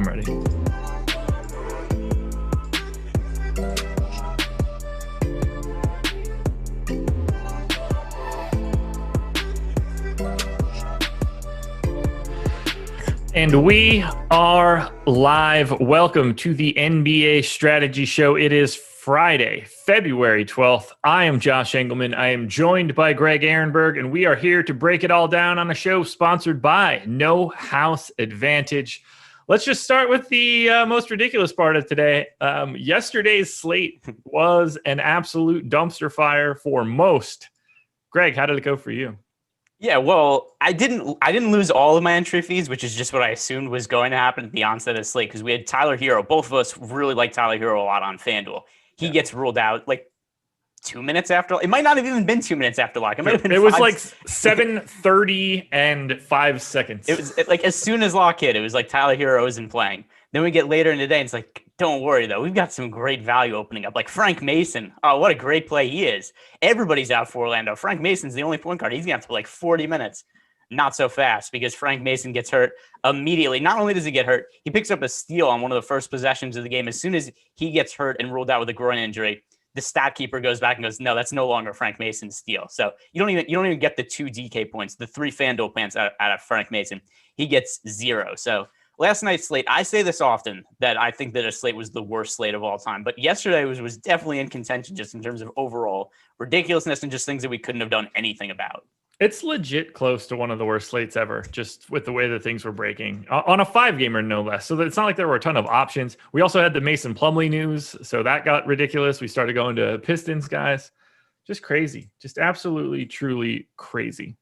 I'm ready. And we are live. Welcome to the NBA Strategy Show. It is Friday, February 12th. I am Josh Engleman. I am joined by Greg Ehrenberg, and we are here to break it all down on a show sponsored by No House Advantage. Let's just start with the most ridiculous part of today. Yesterday's slate was an absolute dumpster fire for most. Greg, how did it go for you? Yeah, well, I didn't lose all of my entry fees, which is just what I assumed was going to happen at the onset of the slate, because we had Tyler Hero. Both of us really like Tyler Hero a lot on FanDuel. He gets ruled out like 2 minutes after. It might not have even been 2 minutes after lock. It might have been. It was like 7:30 and 5 seconds. It was like as soon as lock hit, it was like Tyler Hero isn't playing. Then we get later in the day, and it's like, don't worry though, we've got some great value opening up. Like Frank Mason. Oh, what a great play he is. Everybody's out for Orlando. Frank Mason's the only point guard. He's gonna have to play like 40 minutes. Not so fast, because Frank Mason gets hurt immediately. Not only does he get hurt, he picks up a steal on one of the first possessions of the game. As soon as he gets hurt and ruled out with a groin injury, the stat keeper goes back and goes, no, that's no longer Frank Mason's steal. So you don't even get the 2 DK points, the 3 FanDuel points out of Frank Mason. He gets 0. So last night's slate, I say this often, that I think that a slate was the worst slate of all time. But yesterday was definitely in contention just in terms of overall ridiculousness and just things that we couldn't have done anything about. It's legit close to one of the worst slates ever, just with the way that things were breaking on a 5-gamer, no less. So that it's not like there were a ton of options. We also had the Mason Plumlee news, so that got ridiculous. We started going to Pistons, guys. Just crazy. Just absolutely, truly crazy.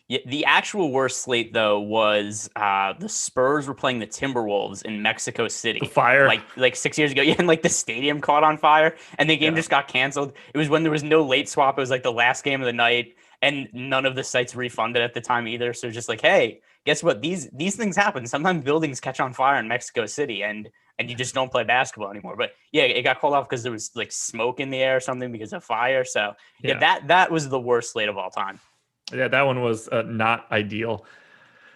Yeah, the actual worst slate, though, was the Spurs were playing the Timberwolves in Mexico City. The fire. Like 6 years ago. Yeah, and like the stadium caught on fire, and the game just got canceled. It was when there was no late swap. It was like the last game of the night. And none of the sites refunded at the time either. So just like, hey, guess what? These things happen. Sometimes buildings catch on fire in Mexico City, and you just don't play basketball anymore. But yeah, it got called off because there was like smoke in the air or something because of fire. So yeah, that was the worst slate of all time. Yeah, that one was not ideal.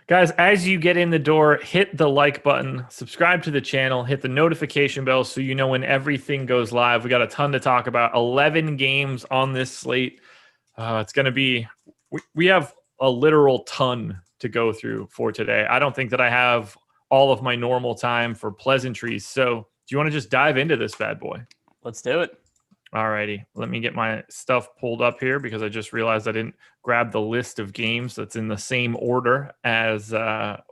Guys, as you get in the door, hit the like button, subscribe to the channel, hit the notification bell so you know when everything goes live. We got a ton to talk about. 11 games on this slate. It's going to be, we have a literal ton to go through for today. I don't think that I have all of my normal time for pleasantries. So do you want to just dive into this bad boy? Let's do it. All righty. Let me get my stuff pulled up here because I just realized I didn't grab the list of games that's in the same order as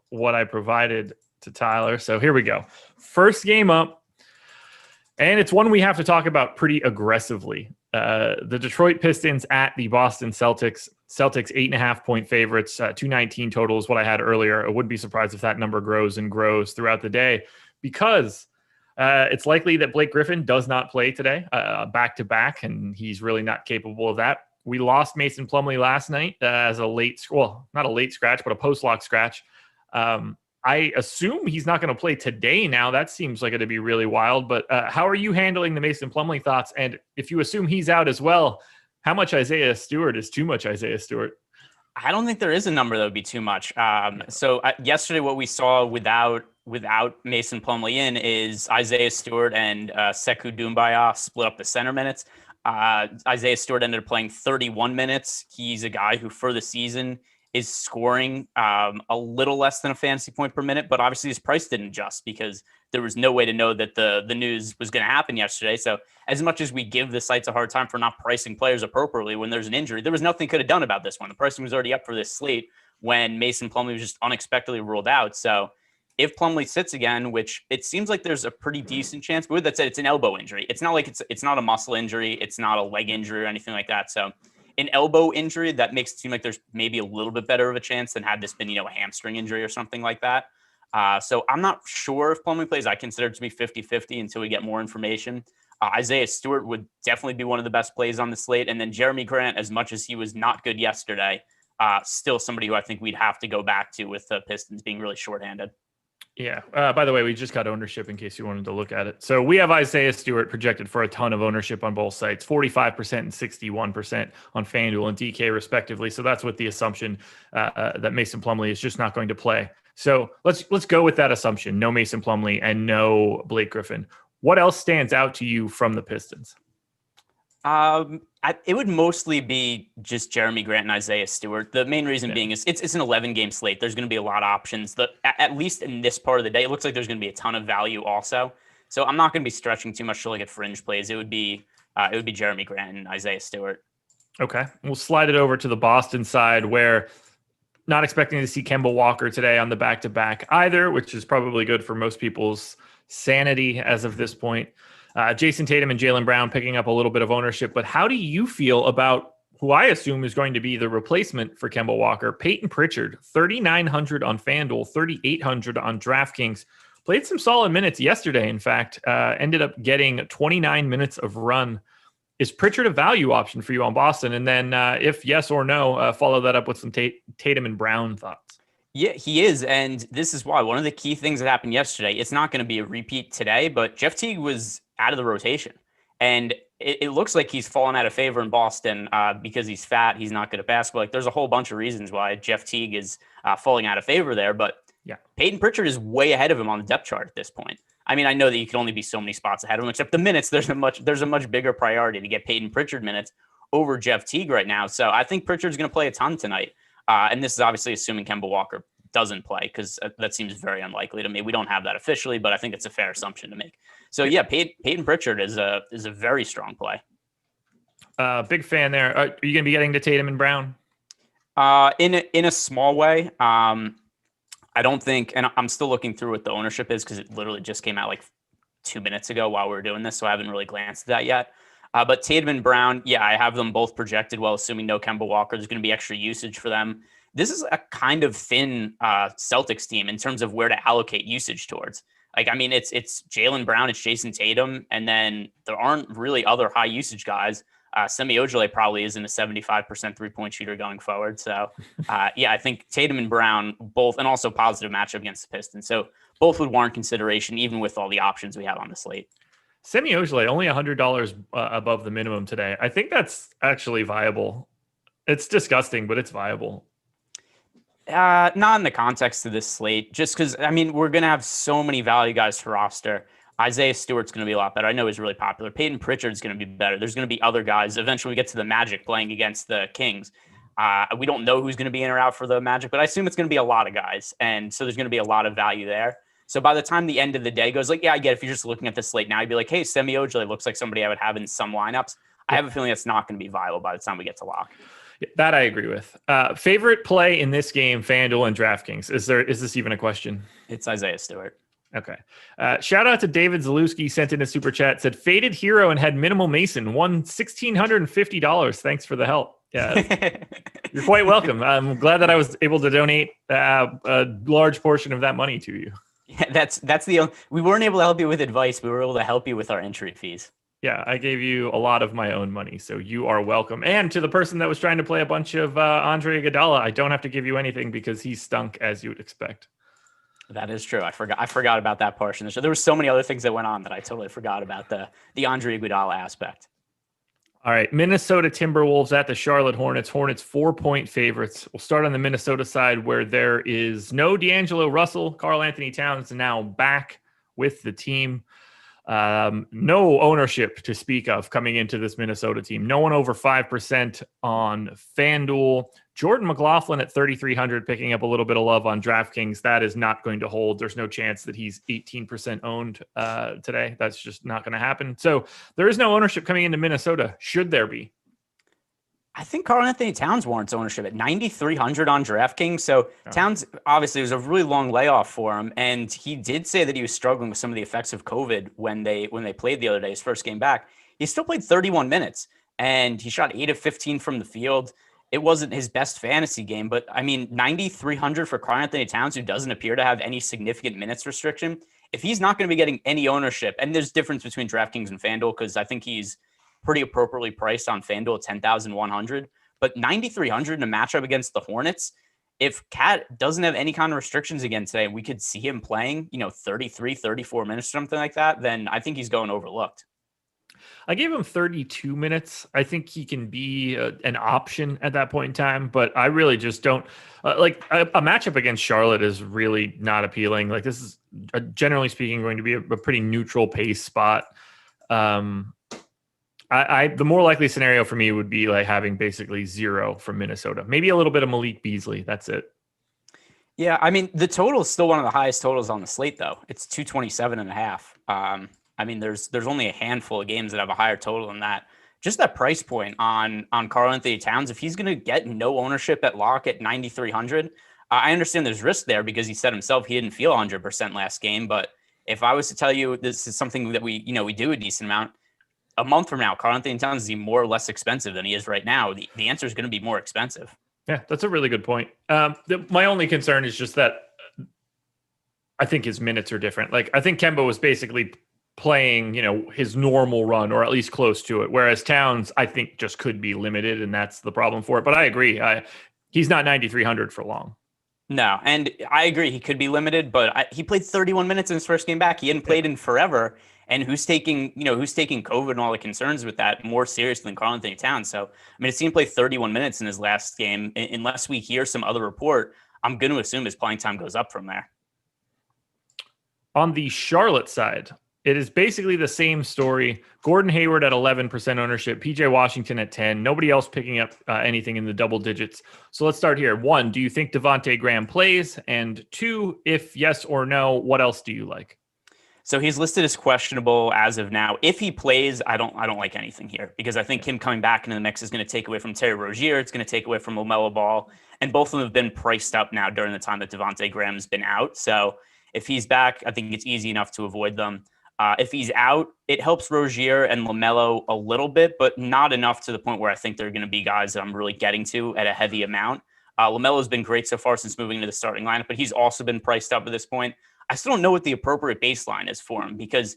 what I provided to Tyler. So here we go. First game up. And it's one we have to talk about pretty aggressively. The Detroit Pistons at the Boston Celtics. Celtics 8.5-point favorites, 219 total is what I had earlier. I wouldn't be surprised if that number grows and grows throughout the day because it's likely that Blake Griffin does not play today back-to-back, and he's really not capable of that. We lost Mason Plumlee last night as a late, well, not a late scratch, but a post-lock scratch. I assume he's not going to play today now. That seems like it'd be really wild. But how are you handling the Mason Plumlee thoughts? And if you assume he's out as well, how much Isaiah Stewart is too much Isaiah Stewart? I don't think there is a number that would be too much. So yesterday, what we saw without Mason Plumlee in is Isaiah Stewart and Sekou Doumbouya split up the center minutes. Isaiah Stewart ended up playing 31 minutes. He's a guy who for the season is scoring a little less than a fantasy point per minute, but obviously his price didn't adjust because there was no way to know that the news was going to happen yesterday. So as much as we give the sites a hard time for not pricing players appropriately when there's an injury, there was nothing could have done about this one. The pricing was already up for this slate when Mason Plumlee was just unexpectedly ruled out. So if Plumlee sits again, which it seems like there's a pretty decent chance, but with that said, it's an elbow injury. It's not like it's not a muscle injury. It's not a leg injury or anything like that. So an elbow injury, that makes it seem like there's maybe a little bit better of a chance than had this been, a hamstring injury or something like that. So I'm not sure if Plumlee plays. I consider it to be 50-50 until we get more information. Isaiah Stewart would definitely be one of the best plays on the slate. And then Jeremy Grant, as much as he was not good yesterday, still somebody who I think we'd have to go back to with the Pistons being really shorthanded. Yeah. By the way, we just got ownership in case you wanted to look at it. So we have Isaiah Stewart projected for a ton of ownership on both sites, 45% and 61% on FanDuel and DK respectively. So that's with the assumption that Mason Plumlee is just not going to play. So let's go with that assumption. No Mason Plumlee and no Blake Griffin. What else stands out to you from the Pistons? It would mostly be just Jeremy Grant and Isaiah Stewart. The main reason being is it's an 11-game slate. There's going to be a lot of options. At least in this part of the day, it looks like there's going to be a ton of value also. So I'm not going to be stretching too much to look at fringe plays. It would be Jeremy Grant and Isaiah Stewart. Okay, we'll slide it over to the Boston side, where not expecting to see Kemba Walker today on the back-to-back either, which is probably good for most people's sanity as of this point. Jason Tatum and Jaylen Brown picking up a little bit of ownership, but how do you feel about who I assume is going to be the replacement for Kemba Walker, Peyton Pritchard, 3,900 on FanDuel, 3,800 on DraftKings. Played some solid minutes yesterday, in fact. Ended up getting 29 minutes of run. Is Pritchard a value option for you on Boston? And then if yes or no, follow that up with some Tatum and Brown thoughts. Yeah, he is. And this is why one of the key things that happened yesterday, it's not going to be a repeat today, but Jeff Teague was out of the rotation. And it looks like he's fallen out of favor in Boston because he's fat. He's not good at basketball. Like, there's a whole bunch of reasons why Jeff Teague is falling out of favor there. But yeah, Peyton Pritchard is way ahead of him on the depth chart at this point. I mean, I know that you can only be so many spots ahead of him, except the minutes. There's a much bigger priority to get Peyton Pritchard minutes over Jeff Teague right now. So I think Pritchard's going to play a ton tonight. And this is obviously assuming Kemba Walker doesn't play, because that seems very unlikely to me. We don't have that officially, but I think it's a fair assumption to make. So yeah, Peyton Pritchard is a very strong play. Big fan there. Are you going to be getting to Tatum and Brown? In a small way. I don't think, and I'm still looking through what the ownership is because it literally just came out like 2 minutes ago while we were doing this, so I haven't really glanced at that yet. But Tatum and Brown, yeah, I have them both projected well, assuming no Kemba Walker. There's going to be extra usage for them. This is a kind of thin Celtics team in terms of where to allocate usage towards. Like, I mean, it's Jaylen Brown, it's Jason Tatum, and then there aren't really other high usage guys. Semi Ojeleye probably isn't a 75% three-point shooter going forward. So, yeah, I think Tatum and Brown both, and also positive matchup against the Pistons. So both would warrant consideration, even with all the options we have on the slate. Semi Ojeleye, only $100 above the minimum today. I think that's actually viable. It's disgusting, but it's viable. Not in the context of this slate, just because, I mean, we're going to have so many value guys to roster. Isaiah Stewart's going to be a lot better. I know he's really popular. Peyton Pritchard's going to be better. There's going to be other guys. Eventually we get to the Magic playing against the Kings. We don't know who's going to be in or out for the Magic, but I assume it's going to be a lot of guys. And so there's going to be a lot of value there. So by the time the end of the day goes, like, yeah, I get it. If you're just looking at the slate now, you'd be like, hey, Semi Ojeleye looks like somebody I would have in some lineups. I have a feeling that's not going to be viable by the time we get to lock. That I agree with. Favorite play in this game, FanDuel and DraftKings. Is this even a question? It's Isaiah Stewart. Okay. Shout out to David Zalewski, sent in a super chat, said faded hero and had minimal Mason, won $1,650. Thanks for the help. Yeah, you're quite welcome. I'm glad that I was able to donate a large portion of that money to you. Yeah, that's we weren't able to help you with advice. We were able to help you with our entry fees. Yeah, I gave you a lot of my own money, so you are welcome. And to the person that was trying to play a bunch of Andre Iguodala, I don't have to give you anything because he stunk, as you would expect. That is true. I forgot about that portion. So there were so many other things that went on that I totally forgot about the Andre Iguodala aspect. All right, Minnesota Timberwolves at the Charlotte Hornets. Hornets 4-point favorites. We'll start on the Minnesota side where there is no D'Angelo Russell. Karl Anthony Towns now back with the team. No ownership to speak of coming into this Minnesota team. No one over 5% on FanDuel. Jordan McLaughlin at 3,300 picking up a little bit of love on DraftKings. That is not going to hold. There's no chance that he's 18% owned today. That's just not going to happen. So there is no ownership coming into Minnesota. Should there be? I think Karl Anthony Towns warrants ownership at 9,300 on DraftKings. So Towns, obviously, it was a really long layoff for him. And he did say that he was struggling with some of the effects of COVID when they played the other day, his first game back. He still played 31 minutes and he shot 8 of 15 from the field. It wasn't his best fantasy game, but I mean, 9,300 for Karl Anthony Towns, who doesn't appear to have any significant minutes restriction. If he's not going to be getting any ownership, and there's difference between DraftKings and FanDuel, because I think he's pretty appropriately priced on FanDuel at 10,100, but 9,300 in a matchup against the Hornets. If Cat doesn't have any kind of restrictions again today, we could see him playing, 33, 34 minutes, something like that, then I think he's going overlooked. I gave him 32 minutes. I think he can be an option at that point in time, but I really just don't like a matchup against Charlotte is really not appealing. Like this is generally speaking going to be a pretty neutral pace spot. The more likely scenario for me would be like having basically 0 from Minnesota, maybe a little bit of Malik Beasley. That's it. Yeah, I mean, the total is still one of the highest totals on the slate, though. It's 227.5. I mean, there's only a handful of games that have a higher total than that. Just that price point on Karl Anthony Towns, if he's going to get no ownership at lock at 9,300, I understand there's risk there because he said himself he didn't feel 100% last game. But if I was to tell you this is something that we do a decent amount, a month from now, Karl Anthony Towns is more or less expensive than he is right now. The answer is going to be more expensive. Yeah, that's a really good point. My only concern is just that I think his minutes are different. Like I think Kemba was basically playing, his normal run or at least close to it. Whereas Towns, I think just could be limited and that's the problem for it. But I agree. He's not 9,300 for long. No. And I agree. He could be limited, but he played 31 minutes in his first game back. He hadn't played in forever. And who's taking COVID and all the concerns with that more seriously than Karl Anthony Towns? So, I mean, it seemed to play 31 minutes in his last game. Unless we hear some other report, I'm going to assume his playing time goes up from there. On the Charlotte side, it is basically the same story. Gordon Hayward at 11% ownership, PJ Washington at 10. Nobody else picking up anything in the double digits. So let's start here. 1, do you think Devontae Graham plays? And 2, if yes or no, what else do you like? So he's listed as questionable as of now. If he plays, I don't like anything here because I think him coming back into the mix is going to take away from Terry Rozier. It's going to take away from LaMelo Ball. And both of them have been priced up now during the time that Devontae Graham's been out. So if he's back, I think it's easy enough to avoid them. If he's out, it helps Rozier and LaMelo a little bit, but not enough to the point where I think they're going to be guys that I'm really getting to at a heavy amount. LaMelo's been great so far since moving into the starting lineup, but he's also been priced up at this point. I still don't know what the appropriate baseline is for him because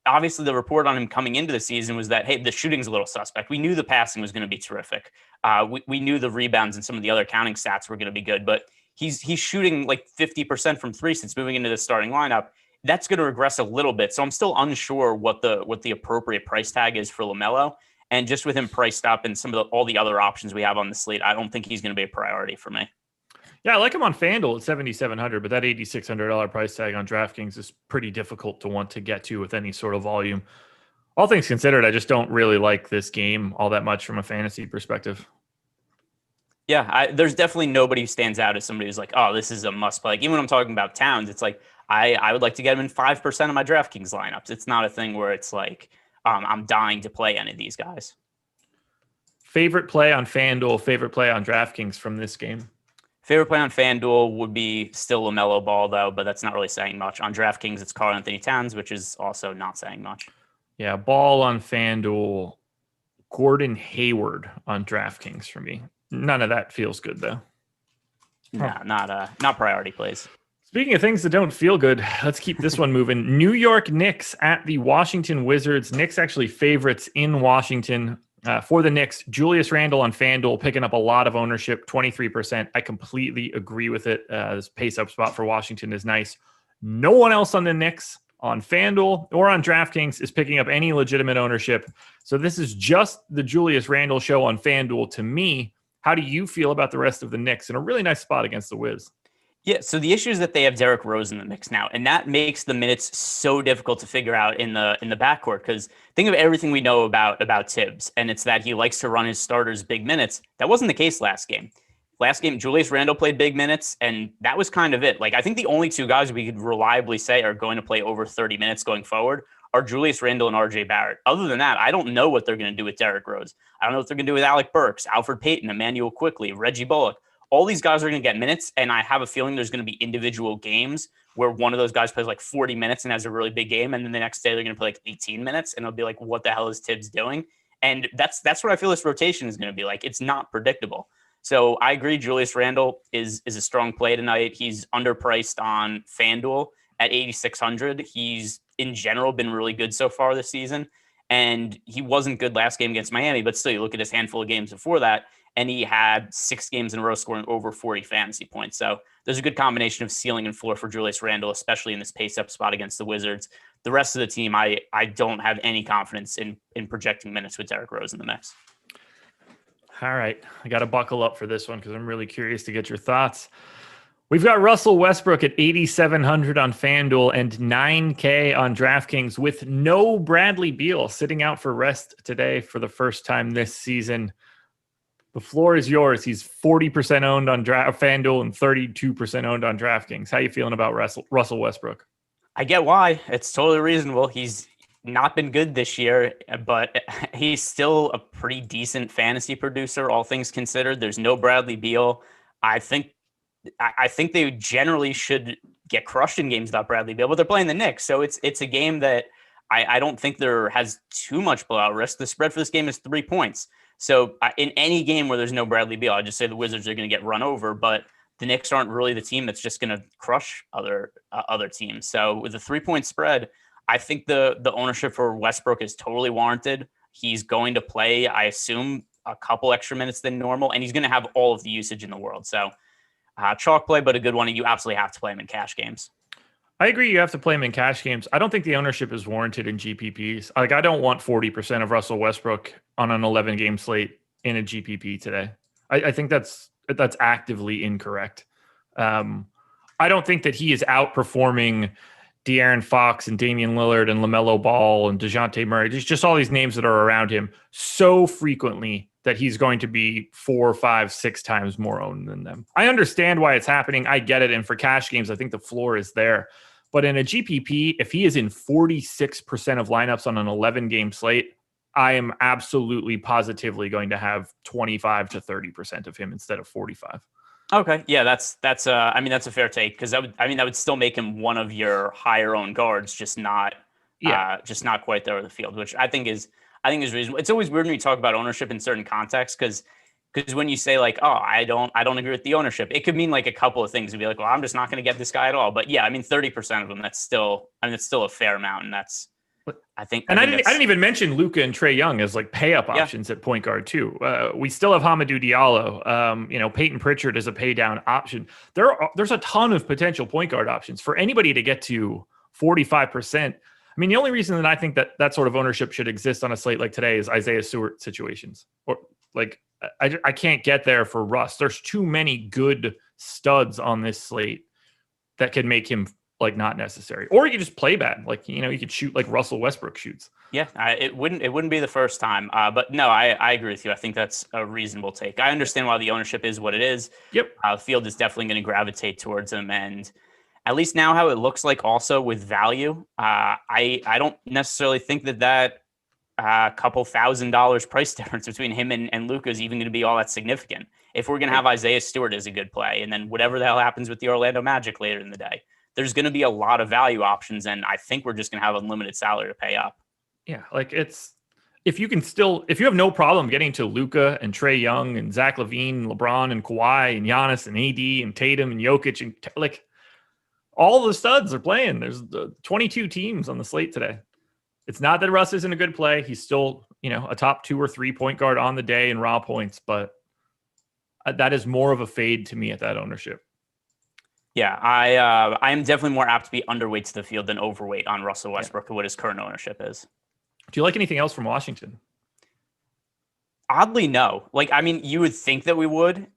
obviously the report on him coming into the season was that, hey, the shooting's a little suspect. We knew the passing was going to be terrific. We knew the rebounds and some of the other counting stats were going to be good, but he's shooting like 50% from 3 since moving into the starting lineup. That's going to regress a little bit. So I'm still unsure what the appropriate price tag is for LaMelo. And just with him priced up and all the other options we have on the slate, I don't think he's going to be a priority for me. Yeah, I like him on FanDuel at 7,700, but that $8,600 price tag on DraftKings is pretty difficult to want to get to with any sort of volume. All things considered, I just don't really like this game all that much from a fantasy perspective. Yeah, there's definitely nobody who stands out as somebody who's like, oh, this is a must play. Like, even when I'm talking about Towns, it's like I would like to get him in 5% of my DraftKings lineups. It's not a thing where it's like I'm dying to play any of these guys. Favorite play on FanDuel, favorite play on DraftKings from this game? Favorite play on FanDuel would be still LaMelo Ball, though, but that's not really saying much. On DraftKings, it's Karl Anthony Towns, which is also not saying much. Yeah, Ball on FanDuel, Gordon Hayward on DraftKings for me. None of that feels good, though. No, not priority plays. Speaking of things that don't feel good, let's keep this one moving. New York Knicks at the Washington Wizards. Knicks actually favorites in Washington. For the Knicks, Julius Randle on FanDuel picking up a lot of ownership, 23%. I completely agree with it. This pace-up spot for Washington is nice. No one else on the Knicks on FanDuel or on DraftKings is picking up any legitimate ownership. So this is just the Julius Randle show on FanDuel to me. How do you feel about the rest of the Knicks in a really nice spot against the Wiz? Yeah, so the issue is that they have Derrick Rose in the mix now, and that makes the minutes so difficult to figure out in the backcourt. Because think of everything we know about Tibbs, and it's that he likes to run his starters big minutes. That wasn't the case last game. Last game, Julius Randle played big minutes, and that was kind of it. Like, I think the only two guys we could reliably say are going to play over 30 minutes going forward are Julius Randle and RJ Barrett. Other than that, I don't know what they're going to do with Derrick Rose. I don't know what they're going to do with Alec Burks, Alfred Payton, Emmanuel Quickley, Reggie Bullock. All these guys are going to get minutes, and I have a feeling there's going to be individual games where one of those guys plays like 40 minutes and has a really big game, and then the next day they're going to play like 18 minutes, and it'll be like, what the hell is Tibbs doing? And that's what I feel this rotation is going to be like. It's not predictable. So I agree Julius Randle is a strong play tonight. He's underpriced on FanDuel at 8,600. He's, in general, been really good so far this season, and he wasn't good last game against Miami, but still, you look at his handful of games before that, and he had 6 games in a row scoring over 40 fantasy points. So there's a good combination of ceiling and floor for Julius Randle, especially in this pace-up spot against the Wizards. the rest of the team, I don't have any confidence in projecting minutes with Derrick Rose in the mix. All right. I got to buckle up for this one because I'm really curious to get your thoughts. We've got Russell Westbrook at 8,700 on FanDuel and 9K on DraftKings with no Bradley Beal sitting out for rest today for the first time this season. The floor is yours. He's 40% owned on FanDuel and 32% owned on DraftKings. How you feeling about Russell Westbrook? I get why. It's totally reasonable. He's not been good this year, but he's still a pretty decent fantasy producer, all things considered. There's no Bradley Beal. I think they generally should get crushed in games without Bradley Beal, but they're playing the Knicks, so it's a game that I don't think there has too much blowout risk. The spread for this game is 3 points. So in any game where there's no Bradley Beal, I just say the Wizards are going to get run over, but the Knicks aren't really the team that's just going to crush other teams. So with a 3-point spread, I think the ownership for Westbrook is totally warranted. He's going to play, I assume, a couple extra minutes than normal, and he's going to have all of the usage in the world. So chalk play, but a good one. And you absolutely have to play him in cash games. I agree. You have to play him in cash games. I don't think the ownership is warranted in GPPs. Like, I don't want 40% of Russell Westbrook on an 11-game slate in a GPP today. I think that's actively incorrect. I don't think that he is outperforming De'Aaron Fox and Damian Lillard and LaMelo Ball and DeJounte Murray. There's just all these names that are around him so frequently that he's going to be 4, 5, 6 times more owned than them. I understand why it's happening. I get it. And for cash games, I think the floor is there. But in a GPP, if he is in 46% of lineups on an 11-game slate, I am absolutely positively going to have 25 to 30% of him instead of 45. Okay. Yeah, that's a fair take, because that would still make him one of your higher owned guards, just not quite there on the field, which I think is reasonable. It's always weird when you talk about ownership in certain contexts, because when you say like, oh, I don't agree with the ownership, it could mean like a couple of things. It'd be like, well, I'm just not going to get this guy at all. But yeah, 30% of them, it's still a fair amount, and that's. I didn't even mention Luka and Trae Young as like pay up options at point guard too. We still have Hamidou Diallo. Peyton Pritchard is a pay down option. There's a ton of potential point guard options for anybody to get to 45%. The only reason that I think that sort of ownership should exist on a slate like today is Isaiah Stewart situations. Or like I can't get there for Russ. There's too many good studs on this slate that could make him like not necessary. Or you could just play bad. Like, you could shoot like Russell Westbrook shoots. Yeah, it wouldn't be the first time. But no, I agree with you. I think that's a reasonable take. I understand why the ownership is what it is. Yep. The field is definitely going to gravitate towards him. And at least now how it looks like also with value, I don't necessarily think that couple $1,000 price difference between him and Luka is even going to be all that significant. If we're going to have Isaiah Stewart as a good play, and then whatever the hell happens with the Orlando Magic later in the day, there's going to be a lot of value options, and I think we're just going to have unlimited salary to pay up. Yeah, like if you have no problem getting to Luka and Trae Young and Zach LaVine, LeBron and Kawhi and Giannis and AD and Tatum and Jokic and like all the studs are playing. There's 22 teams on the slate today. It's not that Russ isn't a good play. He's still, a top 2 or 3 point guard on the day in raw points, but that is more of a fade to me at that ownership. Yeah, I am definitely more apt to be underweight to the field than overweight on Russell Westbrook, what his current ownership is. Do you like anything else from Washington? Oddly, no. You would think that we would,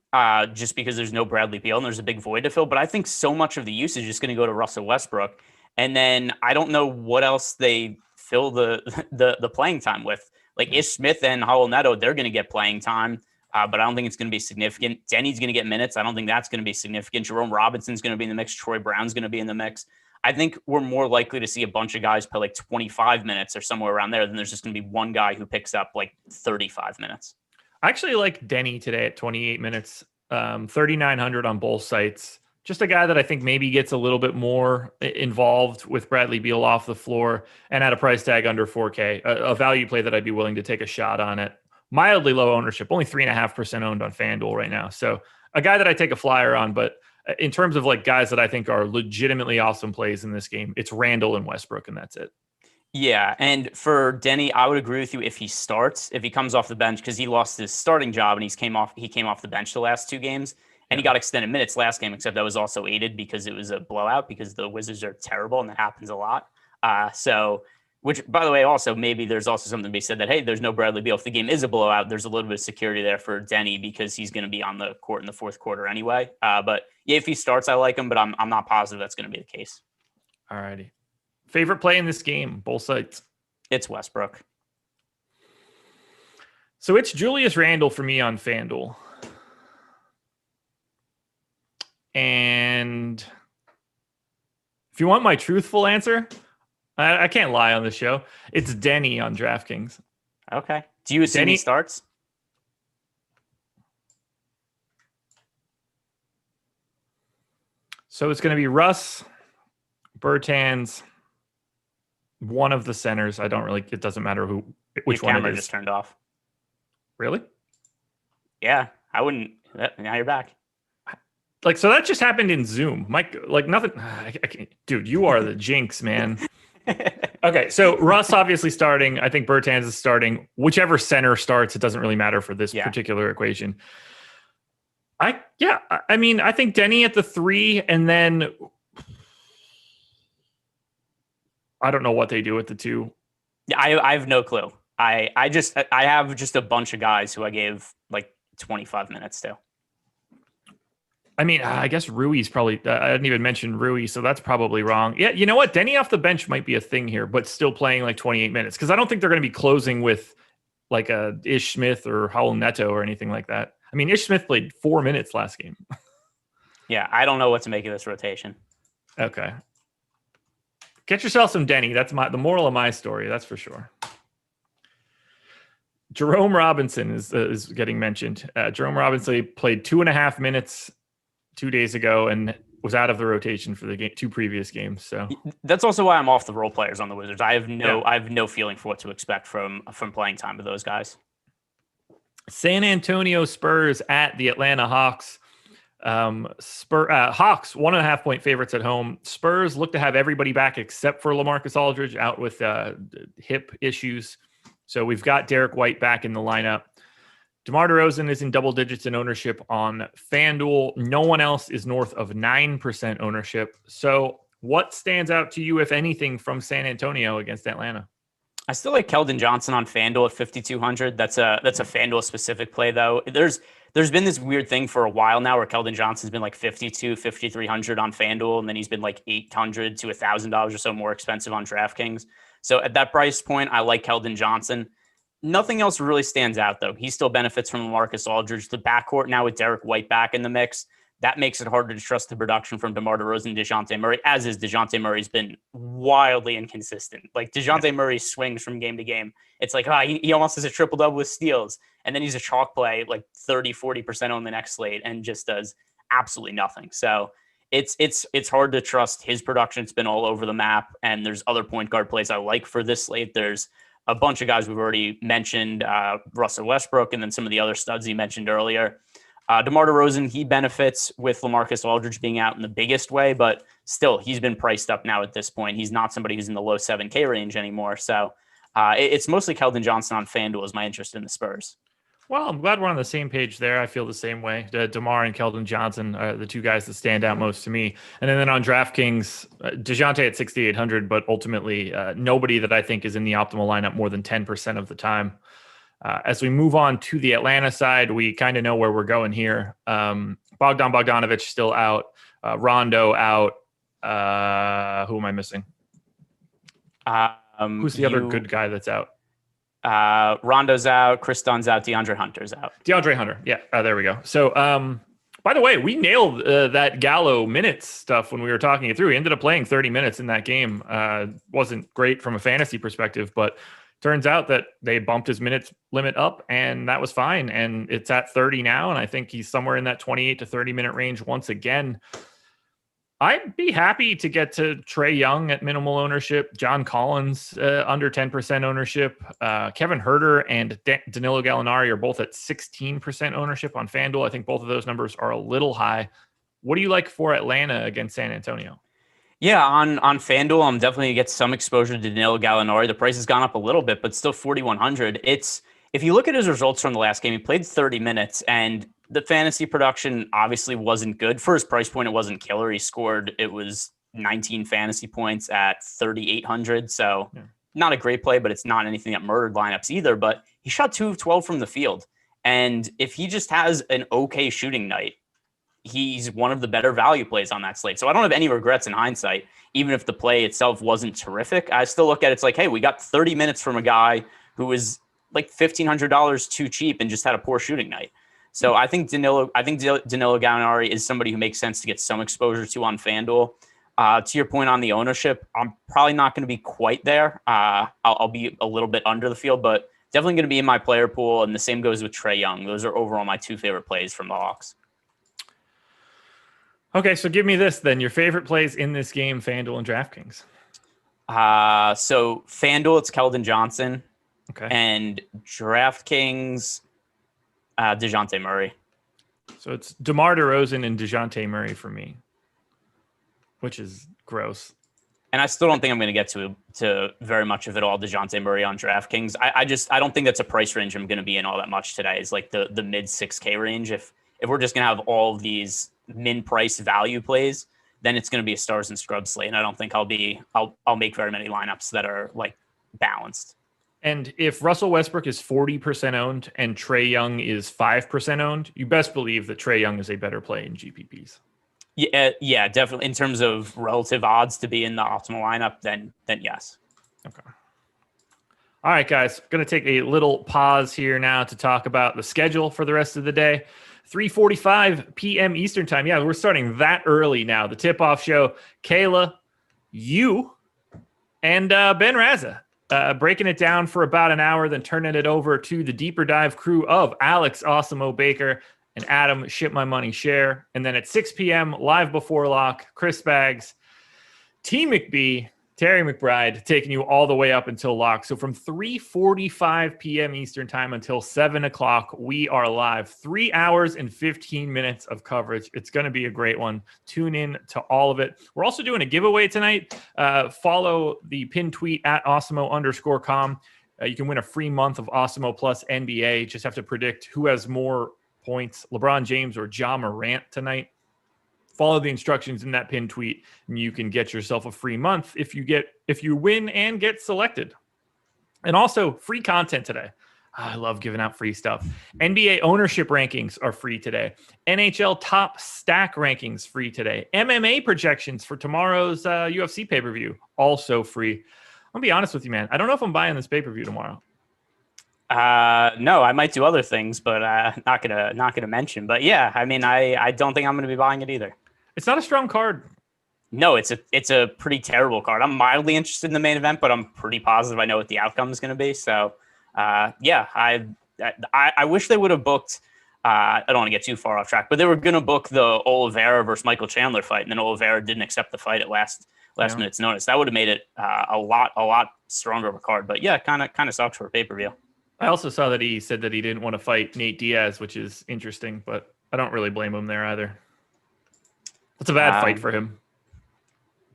just because there's no Bradley Beal and there's a big void to fill. But I think so much of the usage is going to go to Russell Westbrook, and then I don't know what else they fill the playing time with. Like Ish Smith and Howell Neto, they're going to get playing time. But I don't think it's going to be significant. Denny's going to get minutes. I don't think that's going to be significant. Jerome Robinson's going to be in the mix. Troy Brown's going to be in the mix. I think we're more likely to see a bunch of guys play like 25 minutes or somewhere around there than there's just going to be one guy who picks up like 35 minutes. I actually like Denny today at 28 minutes, 3,900 on both sites. Just a guy that I think maybe gets a little bit more involved with Bradley Beal off the floor and at a price tag under 4K, a value play that I'd be willing to take a shot on it. Mildly low ownership, only 3.5% owned on FanDuel right now. So a guy that I take a flyer on, but in terms of like guys that I think are legitimately awesome plays in this game, it's Randall and Westbrook, and that's it. Yeah, and for Denny, I would agree with you if he comes off the bench, because he lost his starting job and he came off the bench the last 2 games, and he got extended minutes last game, except that was also aided because it was a blowout because the Wizards are terrible and that happens a lot. Which, by the way, also maybe there's also something to be said that, hey, there's no Bradley Beal. If the game is a blowout, there's a little bit of security there for Denny because he's going to be on the court in the fourth quarter anyway. But yeah, if he starts, I like him, but I'm not positive that's going to be the case. All righty. Favorite play in this game, both sides? It's Westbrook. So it's Julius Randle for me on FanDuel. And if you want my truthful answer, I can't lie on the show. It's Denny on DraftKings. Okay. Do you assume he starts? So it's going to be Russ, Bertans, one of the centers. It doesn't matter which one it is. Camera just turned off. Really? Yeah, I wouldn't. Now you're back. So that just happened in Zoom. Mike, nothing. I can't, dude, you are the jinx, man. Okay, so Russ obviously starting. I think Bertans is starting. Whichever center starts, it doesn't really matter for this particular equation. I think Denny at the 3, and then I don't know what they do at the 2. Yeah, I have no clue. I have just a bunch of guys who I gave 25 minutes to. I mean, I guess Rui's probably, I didn't even mention Rui, so that's probably wrong. Yeah, you know what? Denny off the bench might be a thing here, but still playing 28 minutes because I don't think they're going to be closing with a Ish Smith or Raul Neto or anything like that. I mean, Ish Smith played 4 minutes last game. Yeah, I don't know what to make of this rotation. Okay. Get yourself some Denny. That's the moral of my story. That's for sure. Jerome Robinson is getting mentioned. Jerome Robinson played 2.5 minutes 2 days ago and was out of the rotation for the 2 previous games. So that's also why I'm off the role players on the Wizards. I have no feeling for what to expect from playing time with those guys. San Antonio Spurs at the Atlanta Hawks. Hawks 1.5 point favorites at home. Spurs look to have everybody back except for LaMarcus Aldridge out with hip issues. So we've got Derek White back in the lineup. DeMar DeRozan is in double digits in ownership on FanDuel. No one else is north of 9% ownership. So what stands out to you, if anything, from San Antonio against Atlanta? I still like Keldon Johnson on FanDuel at 5,200. That's a FanDuel specific play though. There's been this weird thing for a while now where Keldon Johnson's been 5,300 on FanDuel, and then he's been $800 to $1,000 or so more expensive on DraftKings. So at that price point, I like Keldon Johnson. Nothing else really stands out, though. He still benefits from Marcus Aldridge. The backcourt now with Derek White back in the mix, that makes it harder to trust the production from DeMar DeRozan and DeJounte Murray, as is DeJounte Murray's been wildly inconsistent. DeJounte Murray swings from game to game. It's he almost has a triple-double with steals, and then he's a chalk play 30, 40% on the next slate and just does absolutely nothing. So it's hard to trust his production. It's been all over the map, and there's other point guard plays I like for this slate. There's a bunch of guys we've already mentioned, Russell Westbrook, and then some of the other studs he mentioned earlier. DeMar DeRozan, he benefits with LaMarcus Aldridge being out in the biggest way, but still, he's been priced up now at this point. He's not somebody who's in the low 7K range anymore. So it's mostly Keldon Johnson on FanDuel is my interest in the Spurs. Well, I'm glad we're on the same page there. I feel the same way. DeMar and Keldon Johnson are the two guys that stand out most to me. And then on DraftKings, DeJounte at 6,800, but ultimately nobody that I think is in the optimal lineup more than 10% of the time. As we move on to the Atlanta side, we kind of know where we're going here. Bogdanovich still out. Rondo out. Who am I missing? Who's the other good guy that's out? Rondo's out, Chris Dunn's out, DeAndre Hunter's out. DeAndre Hunter. Yeah, there we go. So, by the way, we nailed that Gallo minutes stuff when we were talking it through. He ended up playing 30 minutes in that game. Wasn't great from a fantasy perspective, but turns out that they bumped his minutes limit up, and that was fine. And it's at 30 now, and I think he's somewhere in that 28 to 30 minute range once again. I'd be happy to get to Trae Young at minimal ownership, John Collins under 10% ownership, Kevin Huerter and Danilo Gallinari are both at 16% ownership on FanDuel. I think both of those numbers are a little high. What do you like for Atlanta against San Antonio? Yeah, on FanDuel, I'm definitely going to get some exposure to Danilo Gallinari. The price has gone up a little bit, but still 4,100. If you look at his results from the last game, he played 30 minutes, and the fantasy production obviously wasn't good. For his price point, it wasn't killer. He scored, it was 19 fantasy points at 3,800. So not a great play, but it's not anything that murdered lineups either. But he shot 2 of 12 from the field. And if he just has an okay shooting night, he's one of the better value plays on that slate. So I don't have any regrets in hindsight, even if the play itself wasn't terrific. I still look at it's like, hey, we got 30 minutes from a guy who was like $1,500 too cheap and just had a poor shooting night. So I think Danilo Gallinari is somebody who makes sense to get some exposure to on FanDuel. To your point on the ownership, I'm probably not going to be quite there. I'll be a little bit under the field, but definitely going to be in my player pool. And the same goes with Trae Young. Those are overall my 2 favorite plays from the Hawks. Okay, so give me this then. Your favorite plays in this game, FanDuel and DraftKings. So FanDuel, it's Keldon Johnson. Okay. And DraftKings, DeJounte Murray. So it's DeMar DeRozan and DeJounte Murray for me, which is gross. And I still don't think I'm going to get to very much of it all DeJounte Murray on DraftKings. I don't think that's a price range I'm going to be in all that much today. It's like the mid 6K range. If we're just going to have all of these min price value plays, then it's going to be a stars and scrubs slate. And I don't think I'll make very many lineups that are like balanced. And if Russell Westbrook is 40% owned and Trae Young is 5% owned, you best believe that Trae Young is a better play in GPPs. Yeah, definitely. In terms of relative odds to be in the optimal lineup, then yes. Okay. All right, guys. Going to take a little pause here now to talk about the schedule for the rest of the day. 3:45 p.m. Eastern time. Yeah, we're starting that early now. The tip-off show. Kayla, you, and Ben Raza. Breaking it down for about an hour, then turning it over to the deeper dive crew of Alex Awesemo Baker and Adam Ship My Money Share. And then at 6 p.m., live before lock, Chris Baggs, T. McBee, Terry McBride, taking you all the way up until lock. So from 3:45 p.m. Eastern time until 7 o'clock, we are live. 3 hours and 15 minutes of coverage. It's going to be a great one. Tune in to all of it. We're also doing a giveaway tonight. Follow the pinned tweet at Awesemo_com. You can win a free month of Awesemo Plus NBA. Just have to predict who has more points, LeBron James or Ja Morant tonight. Follow the instructions in that pinned tweet, and you can get yourself a free month if you win and get selected. And also free content today. I love giving out free stuff. NBA ownership rankings are free today. NHL top stack rankings free today. MMA projections for tomorrow's UFC pay-per-view also free. I'm gonna be honest with you, man. I don't know if I'm buying this pay-per-view tomorrow. No, I might do other things, but not gonna mention. But yeah, I mean, I don't think I'm gonna be buying it either. It's not a strong card. No, it's a pretty terrible card. I'm mildly interested in the main event, but I'm pretty positive I know what the outcome is going to be. So, yeah, I wish they would have booked. I don't want to get too far off track, but they were going to book the Oliveira versus Michael Chandler fight, and then Oliveira didn't accept the fight at last minute's notice. That would have made it a lot stronger of a card. But yeah, kind of sucks for a pay-per-view. I also saw that he said that he didn't want to fight Nate Diaz, which is interesting, but I don't really blame him there either. It's a bad fight for him.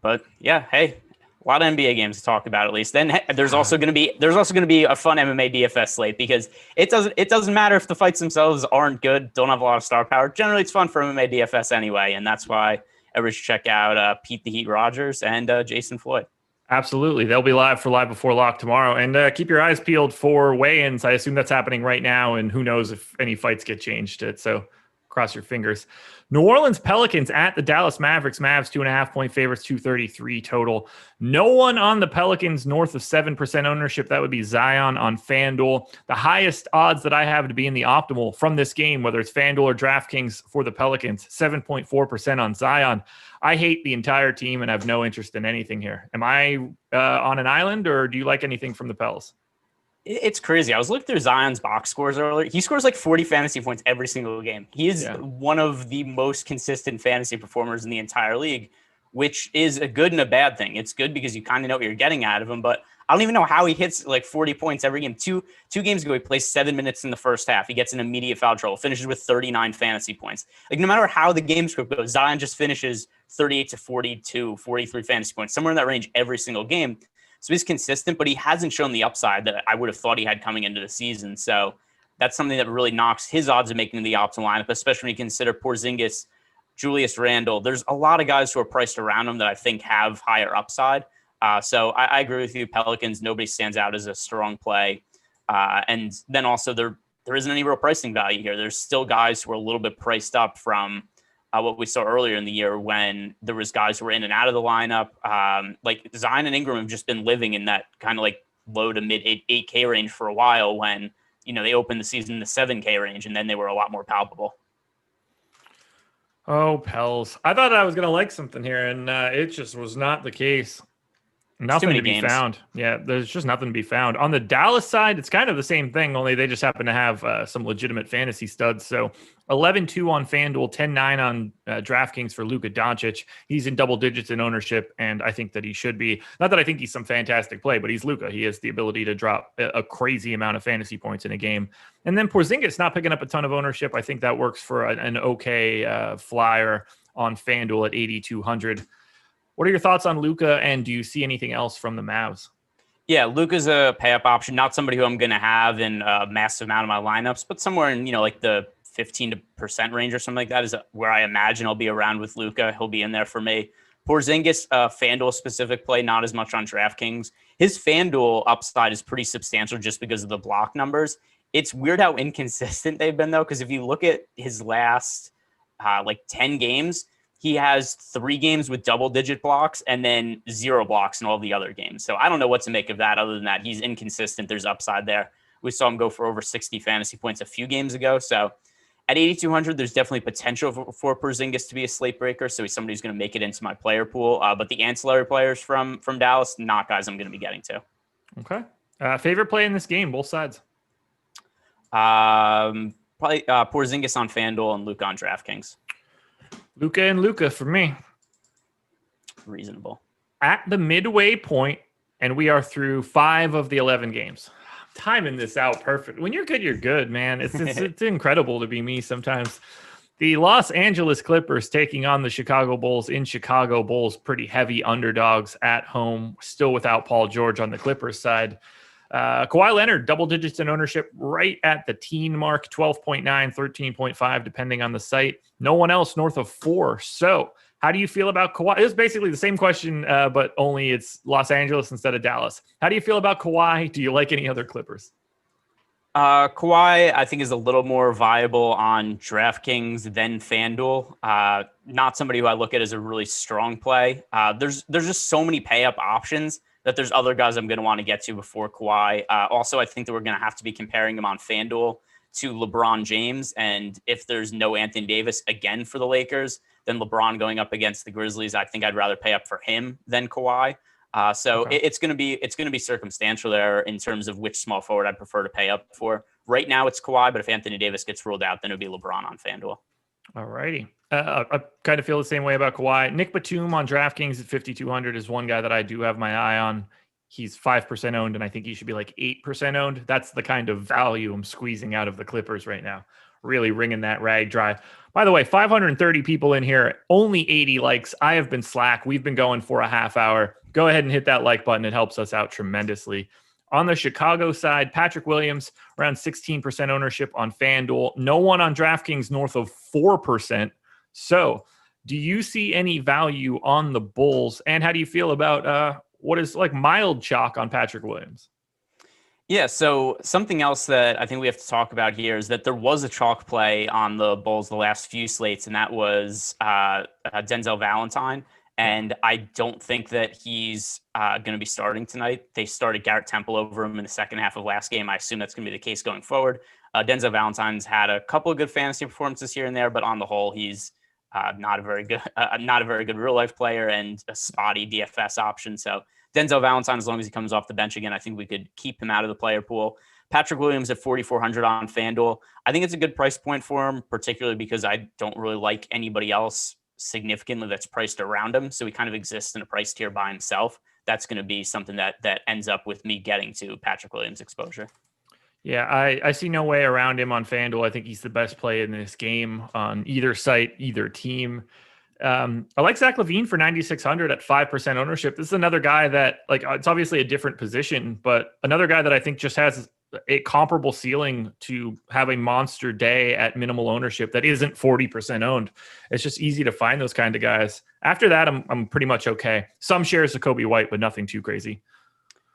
But yeah, hey, a lot of NBA games to talk about at least. Then there's also going to be a fun MMA DFS slate because it doesn't matter if the fights themselves aren't good, don't have a lot of star power. Generally, it's fun for MMA DFS anyway, and that's why everyone should check out Pete the Heat Rogers and Jason Floyd. Absolutely. They'll be live for Live Before Lock tomorrow. And keep your eyes peeled for weigh-ins. I assume that's happening right now, and who knows if any fights get changed. So cross your fingers. New Orleans Pelicans at the Dallas Mavericks. Mavs 2.5-point favorites, 233 total. No one on the Pelicans north of 7% ownership. That would be Zion on FanDuel. The highest odds that I have to be in the optimal from this game, whether it's FanDuel or DraftKings for the Pelicans, 7.4% on Zion. I hate the entire team and have no interest in anything here. Am I on an island, or do you like anything from the Pels? It's crazy. I was looking through Zion's box scores earlier. He scores like 40 fantasy points every single game. He is one of the most consistent fantasy performers in the entire league, which is a good and a bad thing. It's good because you kind of know what you're getting out of him, but I don't even know how he hits like 40 points every game. Two games ago, he plays 7 minutes in the first half. He gets an immediate foul trouble, finishes with 39 fantasy points. Like no matter how the game script goes, Zion just finishes 38 to 42, 43 fantasy points, somewhere in that range every single game. So he's consistent, but he hasn't shown the upside that I would have thought he had coming into the season. So that's something that really knocks his odds of making the optimal lineup, especially when you consider Porzingis Julius Randle. There's a lot of guys who are priced around him that I think have higher upside. So I agree with you. Pelicans, nobody stands out as a strong play. And then also there isn't any real pricing value here. There's still guys who are a little bit priced up from what we saw earlier in the year when there was guys who were in and out of the lineup. Like Zion and Ingram have just been living in that kind of like low to mid 8K range for a while when, they opened the season in the 7K range, and then they were a lot more palpable. Oh, Pels. I thought I was going to like something here, and it just was not the case. Nothing to be found. Yeah, there's just nothing to be found. On the Dallas side, it's kind of the same thing, only they just happen to have some legitimate fantasy studs. So 11-2 on FanDuel, 10-9 on DraftKings for Luka Doncic. He's in double digits in ownership, and I think that he should be. Not that I think he's some fantastic play, but he's Luka. He has the ability to drop a crazy amount of fantasy points in a game. And then Porzingis not picking up a ton of ownership. I think that works for an okay flyer on FanDuel at 8,200. What are your thoughts on Luka, and do you see anything else from the Mavs? Yeah, Luka's a pay-up option, not somebody who I'm going to have in a massive amount of my lineups, but somewhere in, like the 15% range or something like that is where I imagine I'll be around with Luka. He'll be in there for me. Porzingis, FanDuel specific play, not as much on DraftKings. His FanDuel upside is pretty substantial just because of the block numbers. It's weird how inconsistent they've been, though, because if you look at his last 10 games, he has 3 games with double-digit blocks and then 0 blocks in all the other games. So I don't know what to make of that other than that he's inconsistent. There's upside there. We saw him go for over 60 fantasy points a few games ago. So at 8,200, there's definitely potential for Porzingis to be a slate breaker. So he's somebody who's going to make it into my player pool. But the ancillary players from Dallas, not guys I'm going to be getting to. Okay. Favorite play in this game, both sides? Probably Porzingis on FanDuel and Luka on DraftKings. Luka and Luka for me. Reasonable. At the midway point, and we are through 5 of the 11 games. I'm timing this out perfect. When you're good, you're good, man. It's incredible to be me sometimes. The Los Angeles Clippers taking on the Chicago Bulls in Chicago. Bulls pretty heavy underdogs at home, still without Paul George on the Clippers side. Kawhi Leonard, double digits in ownership right at the teen mark, 12.9, 13.5, depending on the site. No one else north of 4. So how do you feel about Kawhi? It's basically the same question, but only it's Los Angeles instead of Dallas. How do you feel about Kawhi? Do you like any other Clippers? Kawhi, I think, is a little more viable on DraftKings than FanDuel. Not somebody who I look at as a really strong play. There's just so many pay-up options that there's other guys I'm going to want to get to before Kawhi. Also, I think that we're going to have to be comparing him on FanDuel to LeBron James. And if there's no Anthony Davis again for the Lakers, then LeBron going up against the Grizzlies, I think I'd rather pay up for him than Kawhi. Okay. It's going to be circumstantial there in terms of which small forward I'd prefer to pay up for. Right now it's Kawhi, but if Anthony Davis gets ruled out, then it would be LeBron on FanDuel. All righty. I kind of feel the same way about Kawhi. Nick Batum on DraftKings at 5,200 is one guy that I do have my eye on. He's 5% owned, and I think he should be like 8% owned. That's the kind of value I'm squeezing out of the Clippers right now. Really wringing that rag dry. By the way, 530 people in here, only 80 likes. I have been slack. We've been going for a half hour. Go ahead and hit that like button. It helps us out tremendously. On the Chicago side, Patrick Williams, around 16% ownership on FanDuel. No one on DraftKings north of 4%. So do you see any value on the Bulls? And how do you feel about what is like mild chalk on Patrick Williams? Yeah, so something else that I think we have to talk about here is that there was a chalk play on the Bulls the last few slates, and that was Denzel Valentine. And I don't think that he's going to be starting tonight. They started Garrett Temple over him in the second half of last game. I assume that's going to be the case going forward. Denzel Valentine's had a couple of good fantasy performances here and there, but on the whole, he's not a very good real life player and a spotty DFS option. So Denzel Valentine, as long as he comes off the bench again, I think we could keep him out of the player pool. Patrick Williams at 4,400 on FanDuel. I think it's a good price point for him, particularly because I don't really like anybody else significantly that's priced around him. So he kind of exists in a price tier by himself. That's going to be something that ends up with me getting to Patrick Williams exposure. Yeah, I see no way around him on FanDuel. I think he's the best play in this game on either site, either team. I like Zach LaVine for 9,600 at 5% ownership. This is another guy that, like, it's obviously a different position, but another guy that I think just has a comparable ceiling to have a monster day at minimal ownership that isn't 40% owned. It's just easy to find those kind of guys. After that, I'm pretty much okay. Some shares of Kobe White, but nothing too crazy.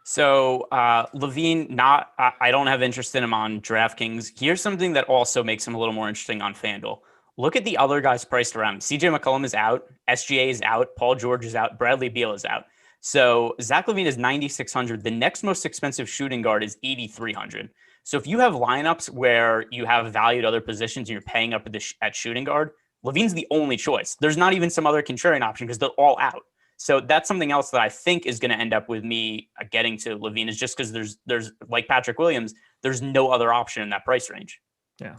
So Levine, I don't have interest in him on DraftKings. Here's something that also makes him a little more interesting on FanDuel. Look at the other guys priced around him. CJ McCollum is out. SGA is out. Paul George is out. Bradley Beal is out. So Zach LaVine is 9,600. The next most expensive shooting guard is 8,300. So if you have lineups where you have valued other positions and you're paying up at shooting guard, LaVine's the only choice. There's not even some other contrarian option because they're all out. So that's something else that I think is going to end up with me getting to LaVine, is just because there's like Patrick Williams, there's no other option in that price range. Yeah.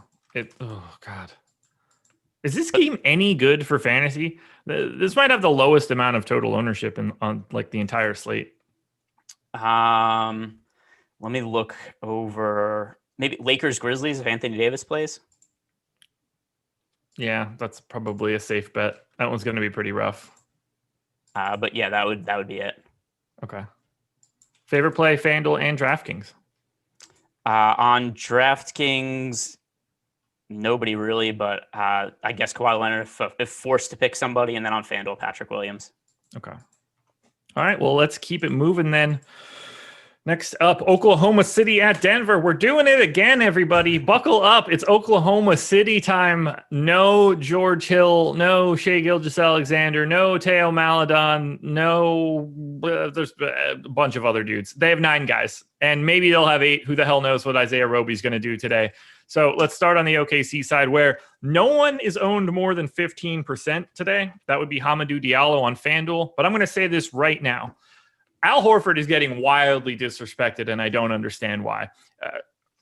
Oh God. Is this game any good for fantasy? This might have the lowest amount of total ownership on like the entire slate. Let me look over maybe Lakers Grizzlies if Anthony Davis plays. Yeah, that's probably a safe bet. That one's going to be pretty rough. But yeah, that would be it. Okay. Favorite play, FanDuel and DraftKings. On DraftKings, nobody really, but I guess Kawhi Leonard if forced to pick somebody, and then on FanDuel, Patrick Williams. Okay. All right. Well, let's keep it moving then. Next up, Oklahoma City at Denver. We're doing it again, everybody. Buckle up. It's Oklahoma City time. No George Hill. No Shai Gilgeous-Alexander. No Teo Maledon. No, there's a bunch of other dudes. They have 9 guys, and maybe they'll have 8. Who the hell knows what Isaiah Roby's going to do today? So let's start on the OKC side, where no one is owned more than 15% today. That would be Hamidou Diallo on FanDuel. But I'm going to say this right now. Al Horford is getting wildly disrespected, and I don't understand why.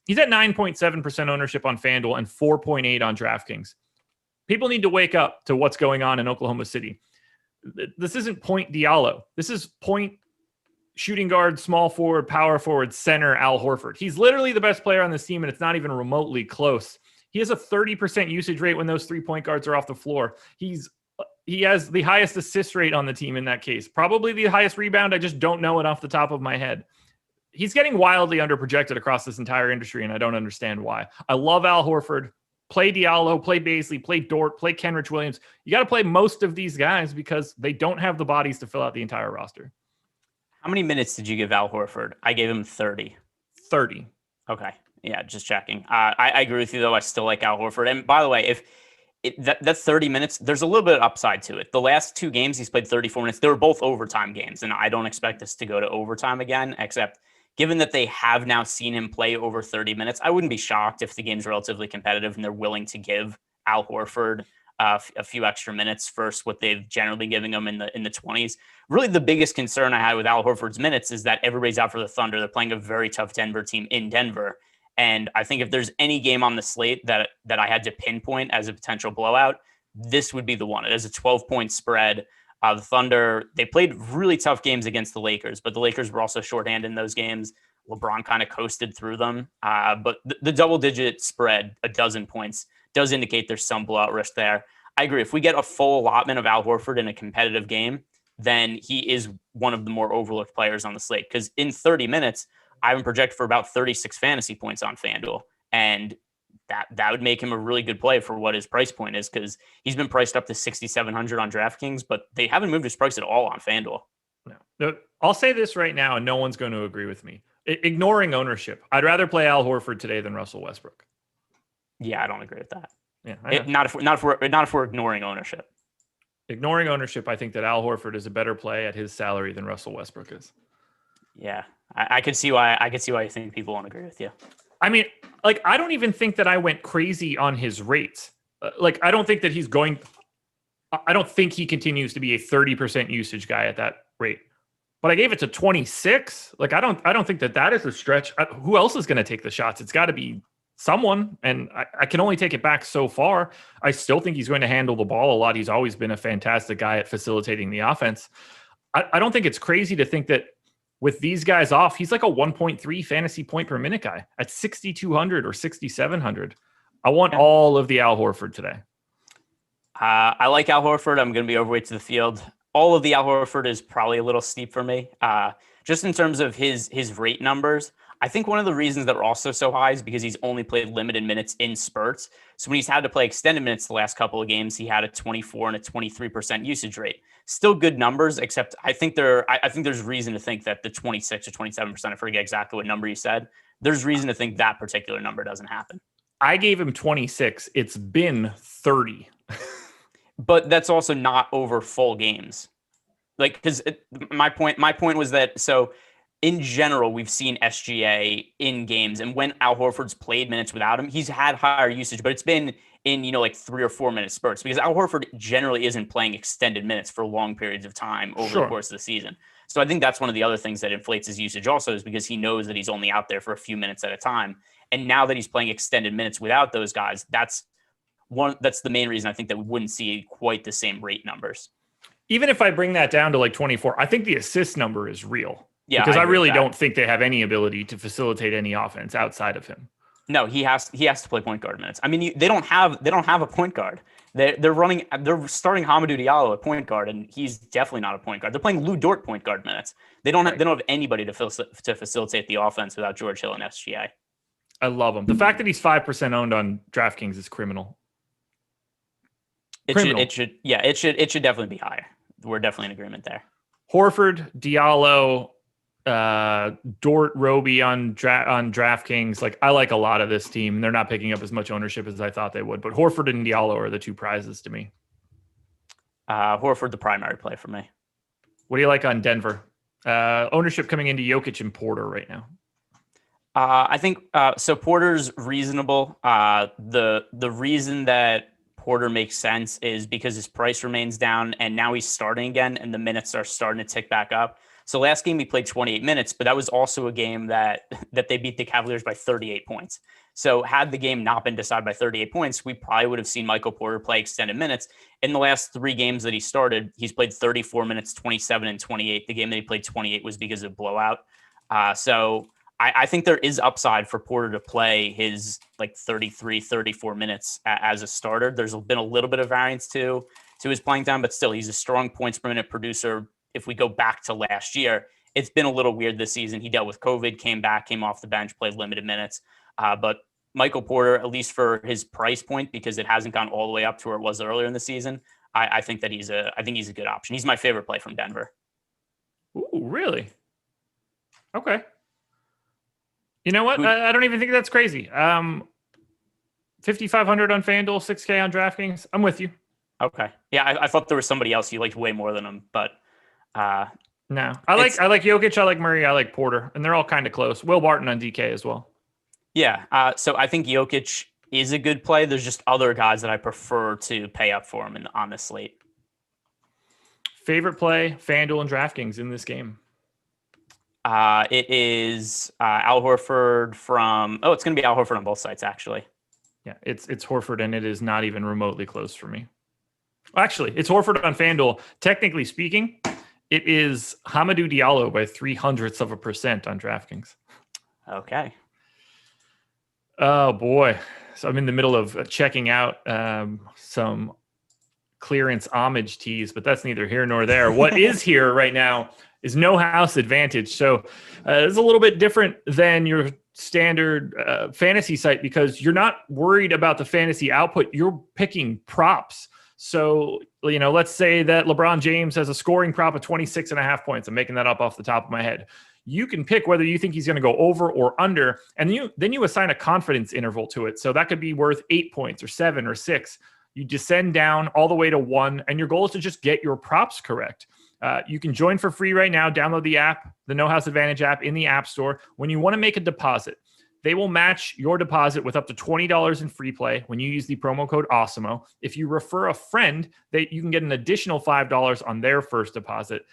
He's at 9.7% ownership on FanDuel and 4.8 on DraftKings. People need to wake up to what's going on in Oklahoma City. This isn't point Diallo. This is point shooting guard, small forward, power forward, center Al Horford. He's literally the best player on this team, and it's not even remotely close. He has a 30% usage rate when those 3-point guards are off the floor. He has the highest assist rate on the team in that case. Probably the highest rebound. I just don't know it off the top of my head. He's getting wildly underprojected across this entire industry, and I don't understand why. I love Al Horford. Play Diallo, play Bazley, play Dort, play Kenrich Williams. You got to play most of these guys because they don't have the bodies to fill out the entire roster. How many minutes did you give Al Horford? I gave him 30. 30. Okay. Yeah, just checking. I agree with you, though. I still like Al Horford. And by the way, if that 30 minutes, there's a little bit of upside to it. The last 2 games, he's played 34 minutes. They were both overtime games, and I don't expect this to go to overtime again, except given that they have now seen him play over 30 minutes, I wouldn't be shocked if the game's relatively competitive and they're willing to give Al Horford a few extra minutes versus what they've generally been giving him in the 20s. Really, the biggest concern I had with Al Horford's minutes is that everybody's out for the Thunder. They're playing a very tough Denver team in Denver. And I think if there's any game on the slate that I had to pinpoint as a potential blowout, this would be the one. It is a 12-point spread. The Thunder, they played really tough games against the Lakers, but the Lakers were also shorthanded in those games. LeBron kind of coasted through them. But the double-digit spread, 12 points, does indicate there's some blowout risk there. I agree. If we get a full allotment of Al Horford in a competitive game, then he is one of the more overlooked players on the slate. Because in 30 minutes, I have him projected for about 36 fantasy points on FanDuel. And that would make him a really good play for what his price point is, because he's been priced up to 6,700 on DraftKings, but they haven't moved his price at all on FanDuel. No, I'll say this right now, and no one's going to agree with me. Ignoring ownership, I'd rather play Al Horford today than Russell Westbrook. Yeah, I don't agree with that. Yeah, not if we're ignoring ownership. Ignoring ownership, I think that Al Horford is a better play at his salary than Russell Westbrook is. Yeah, I could see why. I could see why you think people won't agree with you. I mean, like, I don't even think that I went crazy on his rates. I don't think that I don't think he continues to be a 30% usage guy at that rate. But I gave it to 26. Like, I don't think that is a stretch. Who else is going to take the shots? It's got to be someone, and I can only take it back so far. I still think he's going to handle the ball a lot. He's always been a fantastic guy at facilitating the offense. I don't think it's crazy to think that with these guys off, he's like a 1.3 fantasy point per minute guy at 6,200 or 6,700. I want all of the Al Horford today. I like Al Horford. I'm going to be overweight to the field. All of the Al Horford is probably a little steep for me. Just in terms of his rate numbers, I think one of the reasons that we're also so high is because he's only played limited minutes in spurts. So when he's had to play extended minutes the last couple of games, he had a 24 and a 23% usage rate. Still good numbers, except I think there's reason to think that the 26 or 27%, I forget exactly what number you said, there's reason to think that particular number doesn't happen. I gave him 26. It's been 30. But that's also not over full games. Like, because my point was that, so in general, we've seen SGA in games, and when Al Horford's played minutes without him, he's had higher usage, but it's been in, like 3 or 4 minute spurts, because Al Horford generally isn't playing extended minutes for long periods of time over the course of the season. So I think that's one of the other things that inflates his usage also, is because he knows that he's only out there for a few minutes at a time. And now that he's playing extended minutes without those guys, that's the main reason I think that we wouldn't see quite the same rate numbers. Even if I bring that down to like 24, I think the assist number is real. Yeah, because I really don't think they have any ability to facilitate any offense outside of him. No, he has to play point guard minutes. I mean, they don't have a point guard. They're starting Hamidou Diallo at point guard, and he's definitely not a point guard. They're playing Lou Dort point guard minutes. They don't have anybody to facilitate the offense without George Hill and SGA. I love him. The fact that he's 5% owned on DraftKings is criminal. It should definitely be higher. We're definitely in agreement there. Horford, Diallo, Dort, Roby on DraftKings. Like, I like a lot of this team. They're not picking up as much ownership as I thought they would, but Horford and Diallo are the two prizes to me. Horford, the primary play for me. What do you like on Denver? Ownership coming into Jokic and Porter right now. I think so. Porter's reasonable. The reason that Porter makes sense is because his price remains down, and now he's starting again, and the minutes are starting to tick back up. So last game he played 28 minutes, but that was also a game that they beat the Cavaliers by 38 points. So had the game not been decided by 38 points, we probably would have seen Michael Porter play extended minutes. In the last 3 games that he started, he's played 34 minutes, 27 and 28. The game that he played 28 was because of blowout. So I think there is upside for Porter to play his like 33, 34 minutes as a starter. There's been a little bit of variance to his playing time, but still he's a strong points per minute producer. If we go back to last year, it's been a little weird this season. He dealt with COVID, came off the bench, played limited minutes. But Michael Porter, at least for his price point, because it hasn't gone all the way up to where it was earlier in the season, I think that he's a good option. He's my favorite play from Denver. Ooh, really? Okay. You know what? I don't even think that's crazy. 5,500 on FanDuel, 6K on DraftKings. I'm with you. Okay. Yeah, I thought there was somebody else you liked way more than him, but no. I like Jokic, I like Murray, I like Porter, and they're all kind of close. Will Barton on DK as well. Yeah. So I think Jokic is a good play. There's just other guys that I prefer to pay up for him on this slate. Favorite play, FanDuel and DraftKings in this game? It is Al Horford it's going to be Al Horford on both sides, actually. Yeah, it's Horford, and it is not even remotely close for me. Actually, it's Horford on FanDuel. Technically speaking, it is Hamidou Diallo by 0.03% on DraftKings. Okay. Oh, boy. So I'm in the middle of checking out some clearance homage tees, but that's neither here nor there. What is here right now is No House Advantage. So it's a little bit different than your standard fantasy site because you're not worried about the fantasy output. You're picking props. So, let's say that LeBron James has a scoring prop of 26.5 points. I'm making that up off the top of my head. You can pick whether you think he's going to go over or under, and then you assign a confidence interval to it. So that could be worth 8 points or 7 or 6. You descend down all the way to 1, and your goal is to just get your props correct. You can join for free right now. Download the app, the No House Advantage app in the App Store. When you want to make a deposit, they will match your deposit with up to $20 in free play when you use the promo code Awesemo. If you refer a friend, you can get an additional $5 on their first deposit.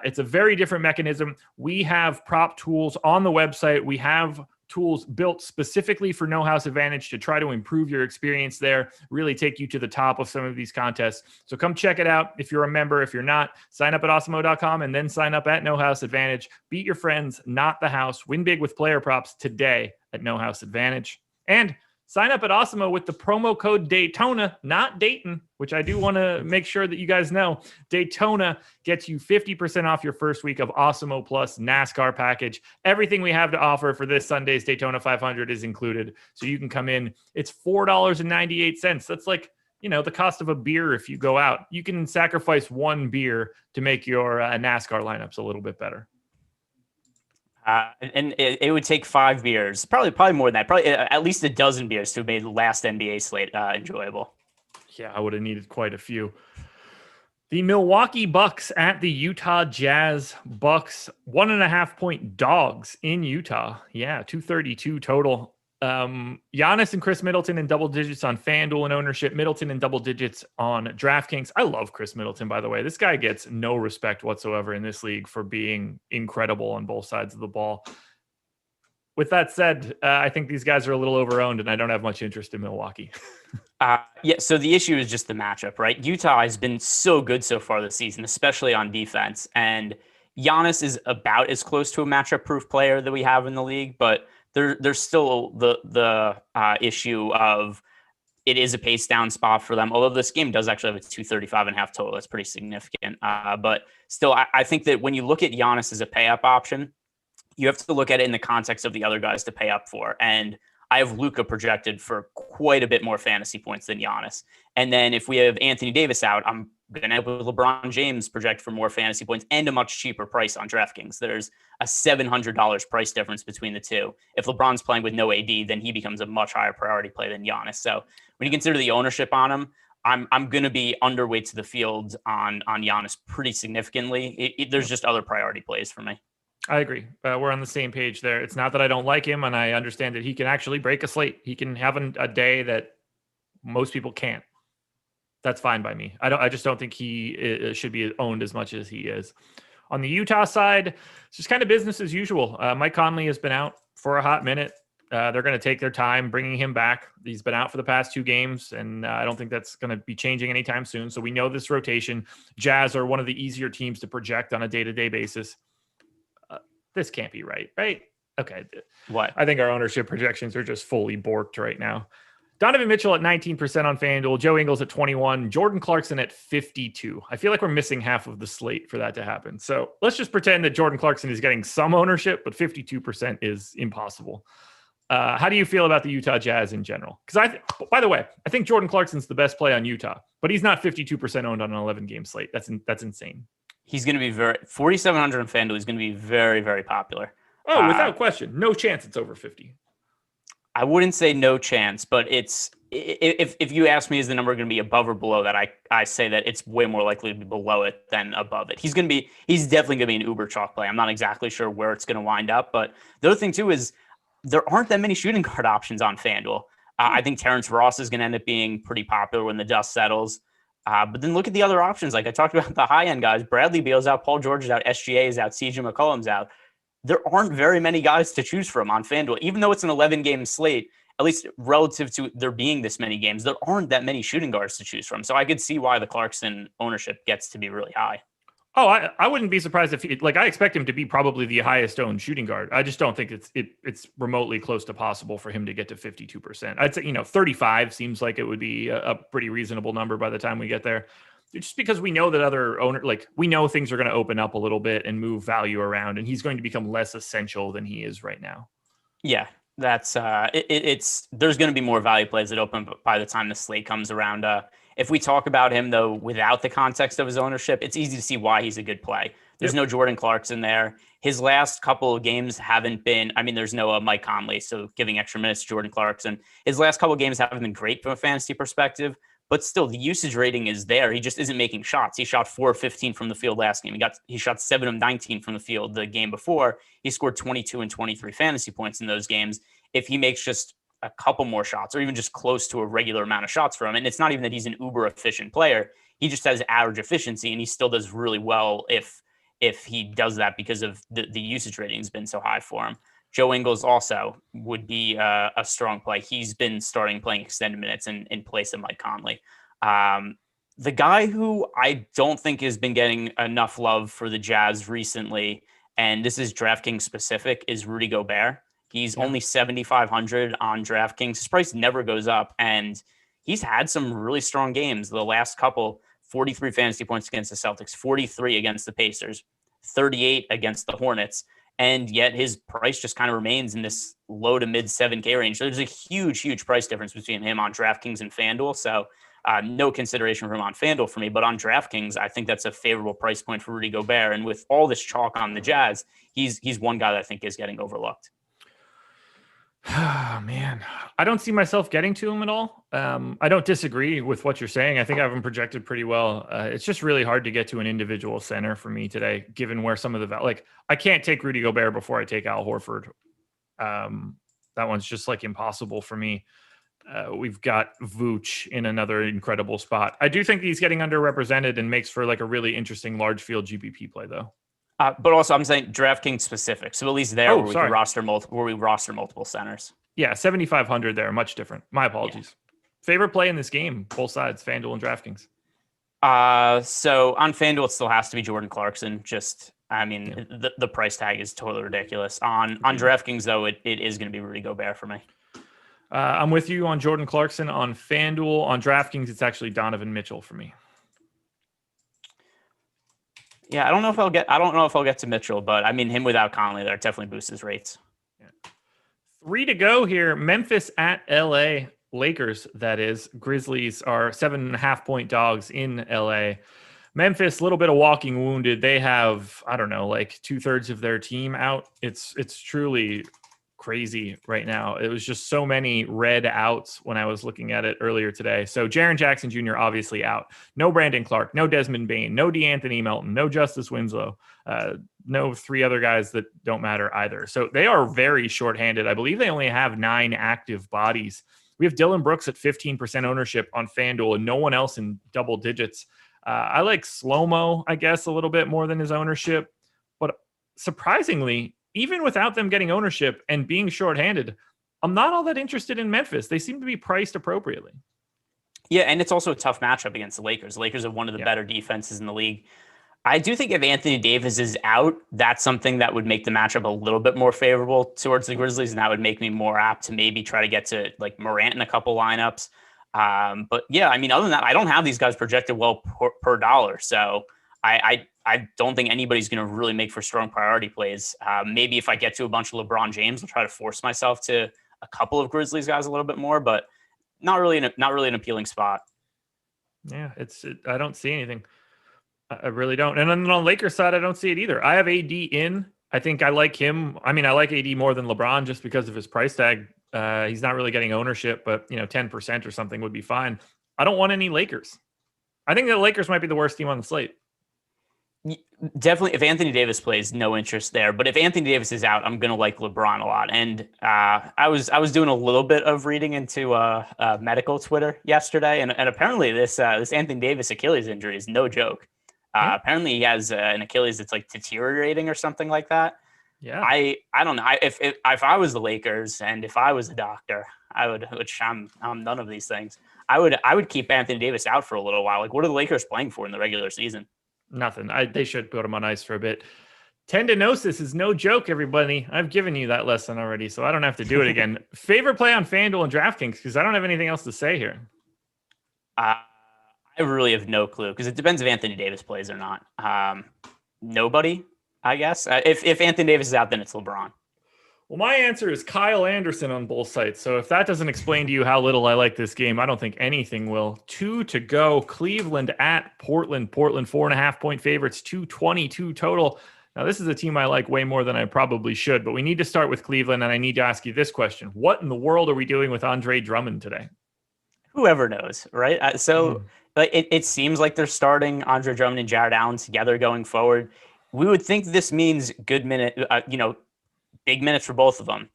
It's a very different mechanism. We have prop tools on the website. We have tools built specifically for No House Advantage to try to improve your experience there, really take you to the top of some of these contests. So come check it out. If you're a member, if you're not, sign up at awesemo.com and then sign up at No House Advantage. Beat your friends, not the house. Win big with player props today at No House Advantage. And Sign up at Awesemo with the promo code Daytona, not Dayton, which I do want to make sure that you guys know. Daytona gets you 50% off your first week of Awesemo Plus NASCAR package. Everything we have to offer for this Sunday's Daytona 500 is included. So you can come in. It's $4.98. That's like, the cost of a beer if you go out. You can sacrifice one beer to make your NASCAR lineups a little bit better. And it would take 5 beers, probably more than that, probably at least a dozen beers to have made the last NBA slate enjoyable. Yeah, I would have needed quite a few. The Milwaukee Bucks at the Utah Jazz. Bucks 1.5-point dogs in Utah. Yeah, 232 total. Giannis and Chris Middleton in double digits on FanDuel and ownership. Middleton in double digits on DraftKings. I love Chris Middleton, by the way. This guy gets no respect whatsoever in this league for being incredible on both sides of the ball. With that said, I think these guys are a little overowned, and I don't have much interest in Milwaukee. So the issue is just the matchup, right? Utah has been so good so far this season, especially on defense. And Giannis is about as close to a matchup-proof player that we have in the league, but there's still the issue of it is a pace down spot for them. Although this game does actually have a 235.5 total. That's pretty significant. But still, I think that when you look at Giannis as a pay up option, you have to look at it in the context of the other guys to pay up for. And I have Luka projected for quite a bit more fantasy points than Giannis. And then if we have Anthony Davis out, I'm going to have LeBron James project for more fantasy points and a much cheaper price on DraftKings. There's a $700 price difference between the two. If LeBron's playing with no AD, then he becomes a much higher priority play than Giannis. So when you consider the ownership on him, I'm going to be underweight to the field on Giannis pretty significantly. There's just other priority plays for me. I agree. We're on the same page there. It's not that I don't like him, and I understand that he can actually break a slate. He can have a day that most people can't. That's fine by me. I just don't think he should be owned as much as he is. On the Utah side, it's just kind of business as usual. Mike Conley has been out for a hot minute. They're going to take their time bringing him back. He's been out for the past 2 games, and I don't think that's going to be changing anytime soon. So we know this rotation. Jazz are one of the easier teams to project on a day-to-day basis. This can't be right? Okay. What? I think our ownership projections are just fully borked right now. Donovan Mitchell at 19% on FanDuel, Joe Ingles at 21, Jordan Clarkson at 52. I feel like we're missing half of the slate for that to happen. So let's just pretend that Jordan Clarkson is getting some ownership, but 52% is impossible. How do you feel about the Utah Jazz in general? Because by the way, I think Jordan Clarkson's the best play on Utah, but he's not 52% owned on an 11-game slate. That's insane. He's going to be 4,700 on FanDuel. He's going to be very, very popular. Oh, without question. No chance it's over 50. I wouldn't say no chance, but it's if you ask me, is the number going to be above or below that? I say that it's way more likely to be below it than above it. He's definitely going to be an uber chalk play. I'm not exactly sure where it's going to wind up, but the other thing too is there aren't that many shooting guard options on FanDuel. I think Terrence Ross is going to end up being pretty popular when the dust settles. But then look at the other options. Like I talked about the high end guys, Bradley Beal's out, Paul George is out, SGA is out, CJ McCollum's out. There aren't very many guys to choose from on FanDuel, even though it's an 11-game slate, at least relative to there being this many games, there aren't that many shooting guards to choose from. So I could see why the Clarkson ownership gets to be really high. Oh, I wouldn't be surprised if I expect him to be probably the highest owned shooting guard. I just don't think it's remotely close to possible for him to get to 52%. I'd say, 35 seems like it would be a pretty reasonable number by the time we get there. Just because we know that other owner, we know things are going to open up a little bit and move value around, and he's going to become less essential than he is right now. Yeah, that's there's going to be more value plays that open by the time the slate comes around. If we talk about him though, without the context of his ownership, it's easy to see why he's a good play. There's no Jordan Clarkson there. His last couple of games haven't been, there's no Mike Conley, so giving extra minutes to Jordan Clarkson. His last couple of games haven't been great from a fantasy perspective, but still the usage rating is there. He just isn't making shots. He shot 4 of 15 from the field last game. He shot 7 of 19 from the field the game before. He scored 22 and 23 fantasy points in those games. If he makes just a couple more shots or even just close to a regular amount of shots for him, and it's not even that he's an uber efficient player, he just has average efficiency and he still does really well if he does that because of the usage rating has been so high for him. Joe Ingles also would be a strong play. He's been starting playing extended minutes in place of Mike Conley. The guy who I don't think has been getting enough love for the Jazz recently, and this is DraftKings specific, is Rudy Gobert. He's only 7,500 on DraftKings. His price never goes up, and he's had some really strong games. The last couple, 43 fantasy points against the Celtics, 43 against the Pacers, 38 against the Hornets, and yet his price just kind of remains in this low to mid 7K range. So there's a huge price difference between him on DraftKings and FanDuel. So no consideration for him on FanDuel for me, but on DraftKings, I think that's a favorable price point for Rudy Gobert. And with all this chalk on the Jazz, he's one guy that I think is getting overlooked. Oh, man, I don't see myself getting to him at all. I don't disagree with what you're saying. I think I have him projected pretty well. It's just really hard to get to an individual center for me today, given where some of the like I can't take Rudy Gobert before I take Al Horford. That one's just like impossible for me. We've got Vooch in another incredible spot. I do think he's getting underrepresented and makes for like a really interesting large field GPP play, though. But also, I'm saying DraftKings specific. So at least there, we can roster multiple centers. Yeah, 7,500 there. Much different. My apologies. Yeah. Favorite play in this game, both sides, FanDuel and DraftKings. So on FanDuel, it still has to be Jordan Clarkson. The price tag is totally ridiculous. On DraftKings, though, it is going to be Rudy Gobert for me. I'm with you on Jordan Clarkson on FanDuel. On DraftKings, it's actually Donovan Mitchell for me. Yeah, I don't know if I'll get to Mitchell, but I mean him without Conley there definitely boosts his rates. Yeah. 3 to go here. Memphis at LA. Lakers, that is. Grizzlies are 7.5 point dogs in LA. Memphis, a little bit of walking wounded. They have, I don't know, like 2/3 of their team out. It's truly crazy right now. It was just so many red outs when I was looking at it earlier today. So Jaren Jackson Jr. obviously out. No Brandon Clark, no Desmond Bane, no DeAnthony Melton, no Justice Winslow, no 3 other guys that don't matter either. So they are very shorthanded. I believe they only have 9 active bodies. We have Dylan Brooks at 15% ownership on FanDuel and no one else in double digits. I like Slow-Mo, I guess, a little bit more than his ownership. But surprisingly, even without them getting ownership and being shorthanded, I'm not all that interested in Memphis. They seem to be priced appropriately. Yeah, and it's also a tough matchup against the Lakers. The Lakers are one of the better defenses in the league. I do think if Anthony Davis is out, that's something that would make the matchup a little bit more favorable towards the Grizzlies, and that would make me more apt to maybe try to get to like Morant in a couple lineups. But yeah, I mean, other than that, I don't have these guys projected well per dollar, so I don't think anybody's going to really make for strong priority plays. Maybe if I get to a bunch of LeBron James, I'll try to force myself to a couple of Grizzlies guys a little bit more, but not really an appealing spot. Yeah, I don't see anything. I really don't. And then on the Lakers side, I don't see it either. I have AD in. I think I like him. I mean, I like AD more than LeBron just because of his price tag. He's not really getting ownership, but 10% or something would be fine. I don't want any Lakers. I think the Lakers might be the worst team on the slate. Definitely, if Anthony Davis plays, no interest there. But if Anthony Davis is out, I'm going to like LeBron a lot. And I was doing a little bit of reading into medical Twitter yesterday, and apparently this Anthony Davis Achilles injury is no joke. Apparently he has an Achilles that's like deteriorating or something like that. Yeah, I don't know. If I was the Lakers and if I was a doctor, I would. Which I'm none of these things. I would keep Anthony Davis out for a little while. Like, what are the Lakers playing for in the regular season? Nothing. They should put him on ice for a bit. Tendinosis is no joke, everybody. I've given you that lesson already, so I don't have to do it again. Favorite play on FanDuel and DraftKings, because I don't have anything else to say here. I really have no clue, because it depends if Anthony Davis plays or not. Nobody, I guess. If Anthony Davis is out, then it's LeBron. Well, my answer is Kyle Anderson on both sides. So if that doesn't explain to you how little I like this game, I don't think anything will. 2 to go. Cleveland at Portland. Portland 4.5 point favorites, 222 total. Now, this is a team I like way more than I probably should, but we need to start with Cleveland, and I need to ask you this question. What in the world are we doing with Andre Drummond today? Whoever knows, right? It seems like they're starting Andre Drummond and Jared Allen together going forward. We would think this means good big minutes for both of them.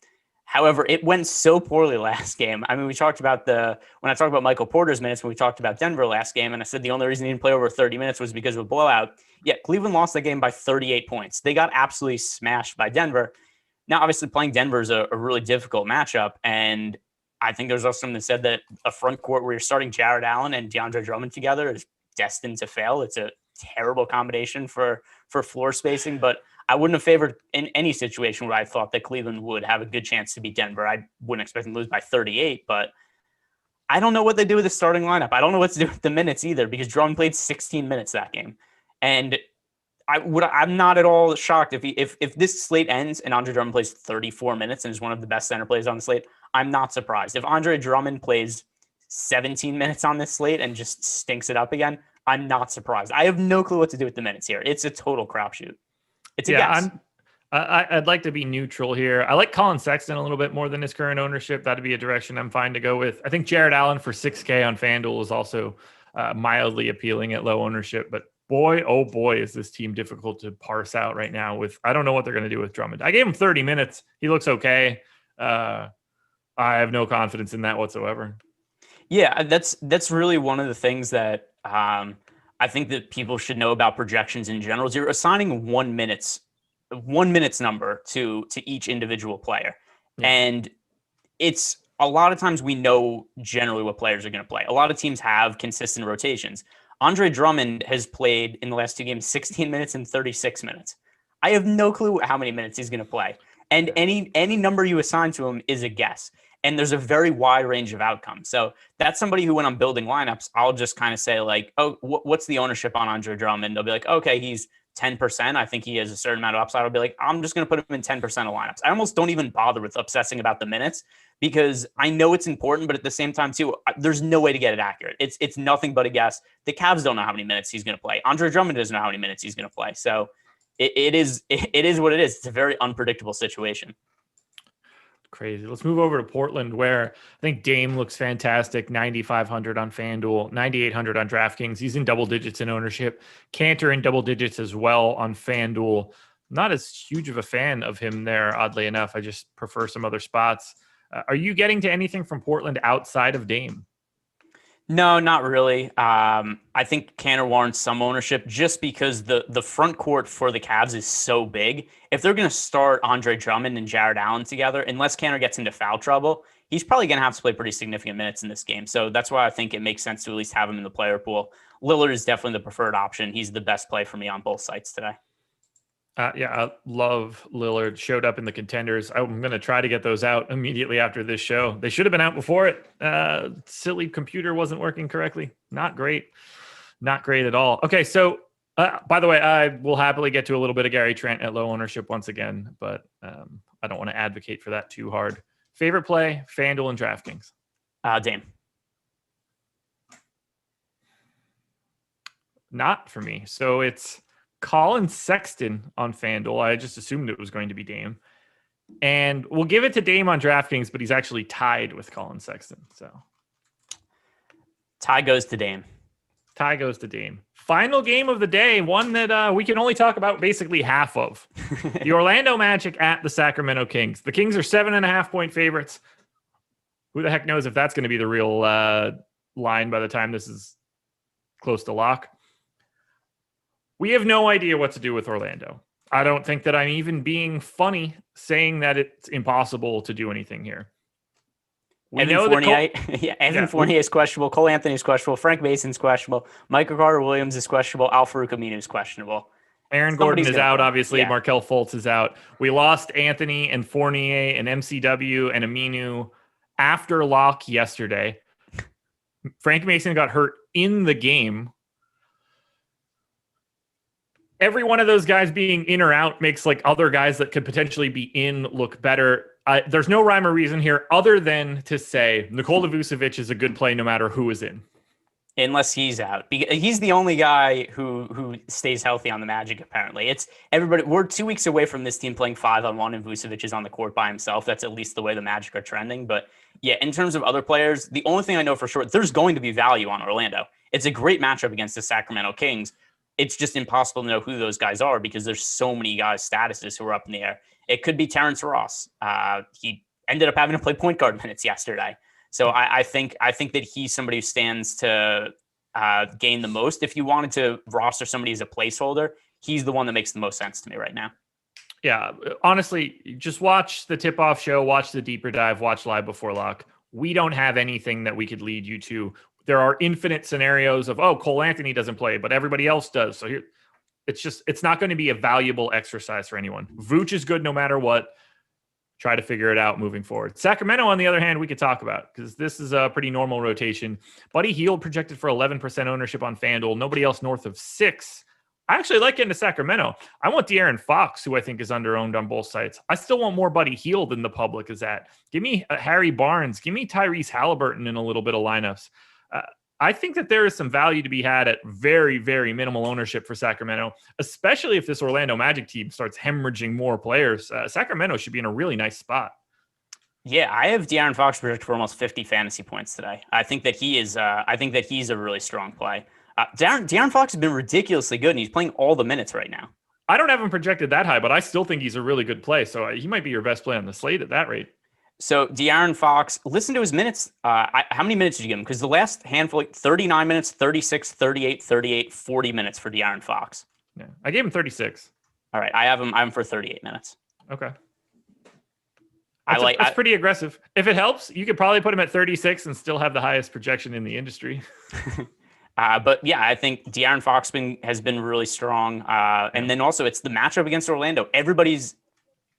However, it went so poorly last game. I mean, when I talked about Michael Porter's minutes, when we talked about Denver last game, and I said the only reason he didn't play over 30 minutes was because of a blowout. Yet Cleveland lost that game by 38 points. They got absolutely smashed by Denver. Now, obviously, playing Denver is a really difficult matchup. And I think there's also something that said that a front court where you're starting Jared Allen and DeAndre Drummond together is destined to fail. It's a terrible combination for floor spacing, but I wouldn't have favored in any situation where I thought that Cleveland would have a good chance to beat Denver. I wouldn't expect them to lose by 38, but I don't know what they do with the starting lineup. I don't know what to do with the minutes either, because Drummond played 16 minutes that game. And I'm not at all shocked if this slate ends and Andre Drummond plays 34 minutes and is one of the best center players on the slate. I'm not surprised. If Andre Drummond plays 17 minutes on this slate and just stinks it up again, I'm not surprised. I have no clue what to do with the minutes here. It's a total crapshoot. It's a guess. I'd like to be neutral here. I like Colin Sexton a little bit more than his current ownership. That'd be a direction I'm fine to go with. I think Jared Allen for 6K on FanDuel is also mildly appealing at low ownership, but boy, oh boy, is this team difficult to parse out right now I don't know what they're going to do with Drummond. I gave him 30 minutes. He looks okay. I have no confidence in that whatsoever. Yeah, that's really one of the things that I think that people should know about projections in general is you're assigning 1 minute's number to each individual player. Yeah. And it's a lot of times we know generally what players are going to play. A lot of teams have consistent rotations. Andre Drummond has played in the last 2 games 16 minutes and 36 minutes. I have no clue how many minutes he's going to play. And any number you assign to him is a guess. And there's a very wide range of outcomes. So that's somebody who, when I'm building lineups, I'll just kind of say like, oh, what's the ownership on Andre Drummond? They'll be like, okay, he's 10%. I think he has a certain amount of upside. I'll be like, I'm just going to put him in 10% of lineups. I almost don't even bother with obsessing about the minutes because I know it's important, but at the same time too, there's no way to get it accurate. It's nothing but a guess. The Cavs don't know how many minutes he's going to play. Andre Drummond doesn't know how many minutes he's going to play. So it is what it is. It's a very unpredictable situation. Crazy. Let's move over to Portland, where I think Dame looks fantastic. 9,500 on FanDuel, 9,800 on DraftKings. He's in double digits in ownership. Cantor in double digits as well on FanDuel. Not as huge of a fan of him there, oddly enough. I just prefer some other spots. Are you getting to anything from Portland outside of Dame? No, not really. I think Cantor warrants some ownership just because the front court for the Cavs is so big. If they're going to start Andre Drummond and Jared Allen together, unless Cantor gets into foul trouble, he's probably going to have to play pretty significant minutes in this game. So that's why I think it makes sense to at least have him in the player pool. Lillard is definitely the preferred option. He's the best play for me on both sites today. I love Lillard. Showed up in the contenders. I'm going to try to get those out immediately after this show. They should have been out before it. Silly computer wasn't working correctly. Not great. Not great at all. Okay, so by the way, I will happily get to a little bit of Gary Trent at low ownership once again, but I don't want to advocate for that too hard. Favorite play, FanDuel and DraftKings? Dame. Not for me. So it's Colin Sexton on FanDuel. I just assumed it was going to be Dame. And we'll give it to Dame on DraftKings, but he's actually tied with Colin Sexton. So tie goes to Dame. Tie goes to Dame. Final game of the day, one that we can only talk about basically half of. The Orlando Magic at the Sacramento Kings. The Kings are 7.5-point favorites. Who the heck knows if that's going to be the real line by the time this is close to lock. We have no idea what to do with Orlando. I don't think that I'm even being funny saying that it's impossible to do anything here. Evan Fournier is questionable. Cole Anthony is questionable. Frank Mason's questionable. Michael Carter-Williams is questionable. Al-Farouq Aminu is questionable. Aaron Gordon is out, obviously. Yeah. Markelle Fultz is out. We lost Anthony and Fournier and MCW and Aminu after lock yesterday. Frank Mason got hurt in the game. Every one of those guys being in or out makes like other guys that could potentially be in look better. There's no rhyme or reason here other than to say Nikola Vucevic is a good play no matter who is in. Unless he's out. He's the only guy who stays healthy on the Magic, apparently. It's everybody. We're 2 weeks away from this team playing 5-on-1 and Vucevic is on the court by himself. That's at least the way the Magic are trending. But yeah, in terms of other players, the only thing I know for sure, there's going to be value on Orlando. It's a great matchup against the Sacramento Kings. It's just impossible to know who those guys are because there's so many guys' statuses who are up in the air. It could be Terrence Ross. He ended up having to play point guard minutes yesterday. So I think that he's somebody who stands to gain the most. If you wanted to roster somebody as a placeholder, he's the one that makes the most sense to me right now. Yeah, honestly, just watch the tip-off show, watch the deeper dive, watch Live Before Lock. We don't have anything that we could lead you to. There are infinite scenarios of, Cole Anthony doesn't play, but everybody else does. So here, it's not going to be a valuable exercise for anyone. Vooch is good no matter what. Try to figure it out moving forward. Sacramento, on the other hand, we could talk about because this is a pretty normal rotation. Buddy Hield projected for 11% ownership on FanDuel. Nobody else north of 6%. I actually like getting to Sacramento. I want De'Aaron Fox, who I think is underowned on both sides. I still want more Buddy Hield than the public is at. Give me Harry Barnes. Give me Tyrese Halliburton in a little bit of lineups. I think that there is some value to be had at very, very minimal ownership for Sacramento, especially if this Orlando Magic team starts hemorrhaging more players. Sacramento should be in a really nice spot. Yeah, I have De'Aaron Fox projected for almost 50 fantasy points today. I think that he is. I think that he's a really strong play. De'Aaron Fox has been ridiculously good, and he's playing all the minutes right now. I don't have him projected that high, but I still think he's a really good play. So he might be your best play on the slate at that rate. So De'Aaron Fox, listen to his minutes. How many minutes did you give him? Because the last handful, 39 minutes, 36, 38, 38, 40 minutes for De'Aaron Fox. Yeah, I gave him 36. All right, I have him for 38 minutes. Okay. That's pretty aggressive. If it helps, you could probably put him at 36 and still have the highest projection in the industry. But yeah, I think De'Aaron Fox has been really strong. And then also it's the matchup against Orlando. Everybody's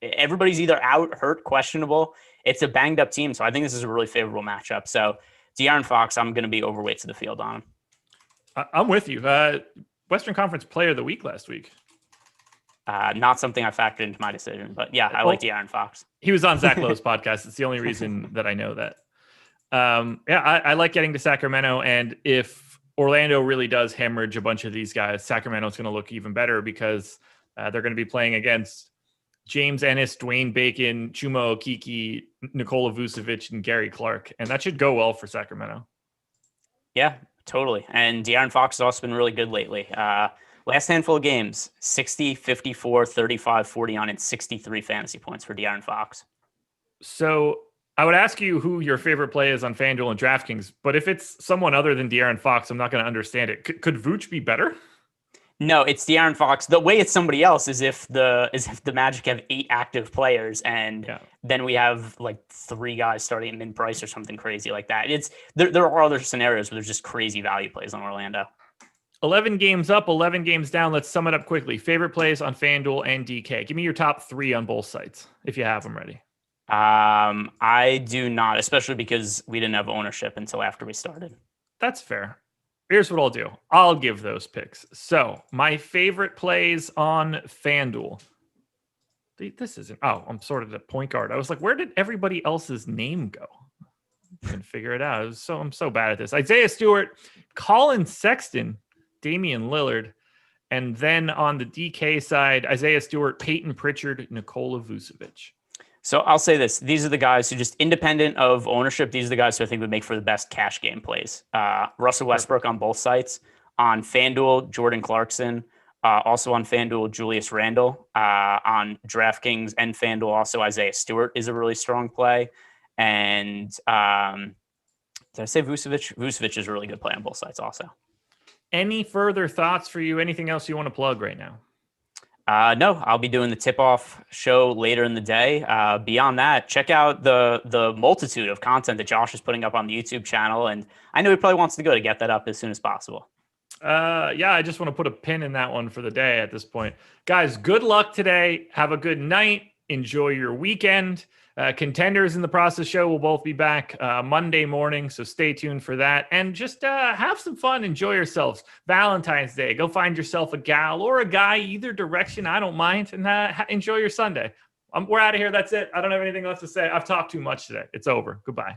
either out, hurt, questionable. It's a banged up team. So I think this is a really favorable matchup. So De'Aaron Fox, I'm going to be overweight to the field on him. I'm with you. Western Conference Player of the Week last week. Not something I factored into my decision, but yeah, I like De'Aaron Fox. He was on Zach Lowe's podcast. It's the only reason that I know that. I like getting to Sacramento. And if Orlando really does hemorrhage a bunch of these guys, Sacramento's going to look even better because they're going to be playing against James Ennis, Dwayne Bacon, Chuma Okeke, Nikola Vucevic, and Gary Clark. And that should go well for Sacramento. Yeah, totally. And De'Aaron Fox has also been really good lately. Last handful of games, 60, 54, 35, 49, and 63 fantasy points for De'Aaron Fox. So I would ask you who your favorite play is on FanDuel and DraftKings, but if it's someone other than De'Aaron Fox, I'm not going to understand it. Could Vooch be better? No, it's De'Aaron Fox. The way it's somebody else is if the Magic have 8 active players and then we have like 3 guys starting at mid price or something crazy like that. There are other scenarios where there's just crazy value plays on Orlando. 11 games up, 11 games down. Let's sum it up quickly. Favorite plays on FanDuel and DK. Give me your top 3 on both sites if you have them ready. I do not, especially because we didn't have ownership until after we started. That's fair. Here's what I'll do. I'll give those picks. So my favorite plays on FanDuel. This isn't. Oh, I'm sort of the point guard. I was like, where did everybody else's name go? I can figure it out. I'm so bad at this. Isaiah Stewart, Colin Sexton, Damian Lillard, and then on the DK side, Isaiah Stewart, Peyton Pritchard, Nikola Vucevic. So I'll say this. These are the guys who just independent of ownership. These are the guys who I think would make for the best cash game plays. Russell Westbrook on both sites. On FanDuel, Jordan Clarkson. Also on FanDuel, Julius Randle. On DraftKings and FanDuel, also Isaiah Stewart is a really strong play. And did I say Vucevic? Vucevic is a really good play on both sides also. Any further thoughts for you? Anything else you want to plug right now? No, I'll be doing the tip-off show later in the day. Beyond that, check out the multitude of content that Josh is putting up on the YouTube channel. And I know he probably wants to get that up as soon as possible. I just want to put a pin in that one for the day at this point. Guys, good luck today. Have a good night. Enjoy your weekend. Contenders in the Process show will both be back Monday morning, so stay tuned for that. And just have some fun. Enjoy yourselves. Valentine's Day. Go find yourself a gal or a guy, either direction. I don't mind. And enjoy your Sunday. We're out of here. That's it. I don't have anything else to say. I've talked too much today. It's over. Goodbye.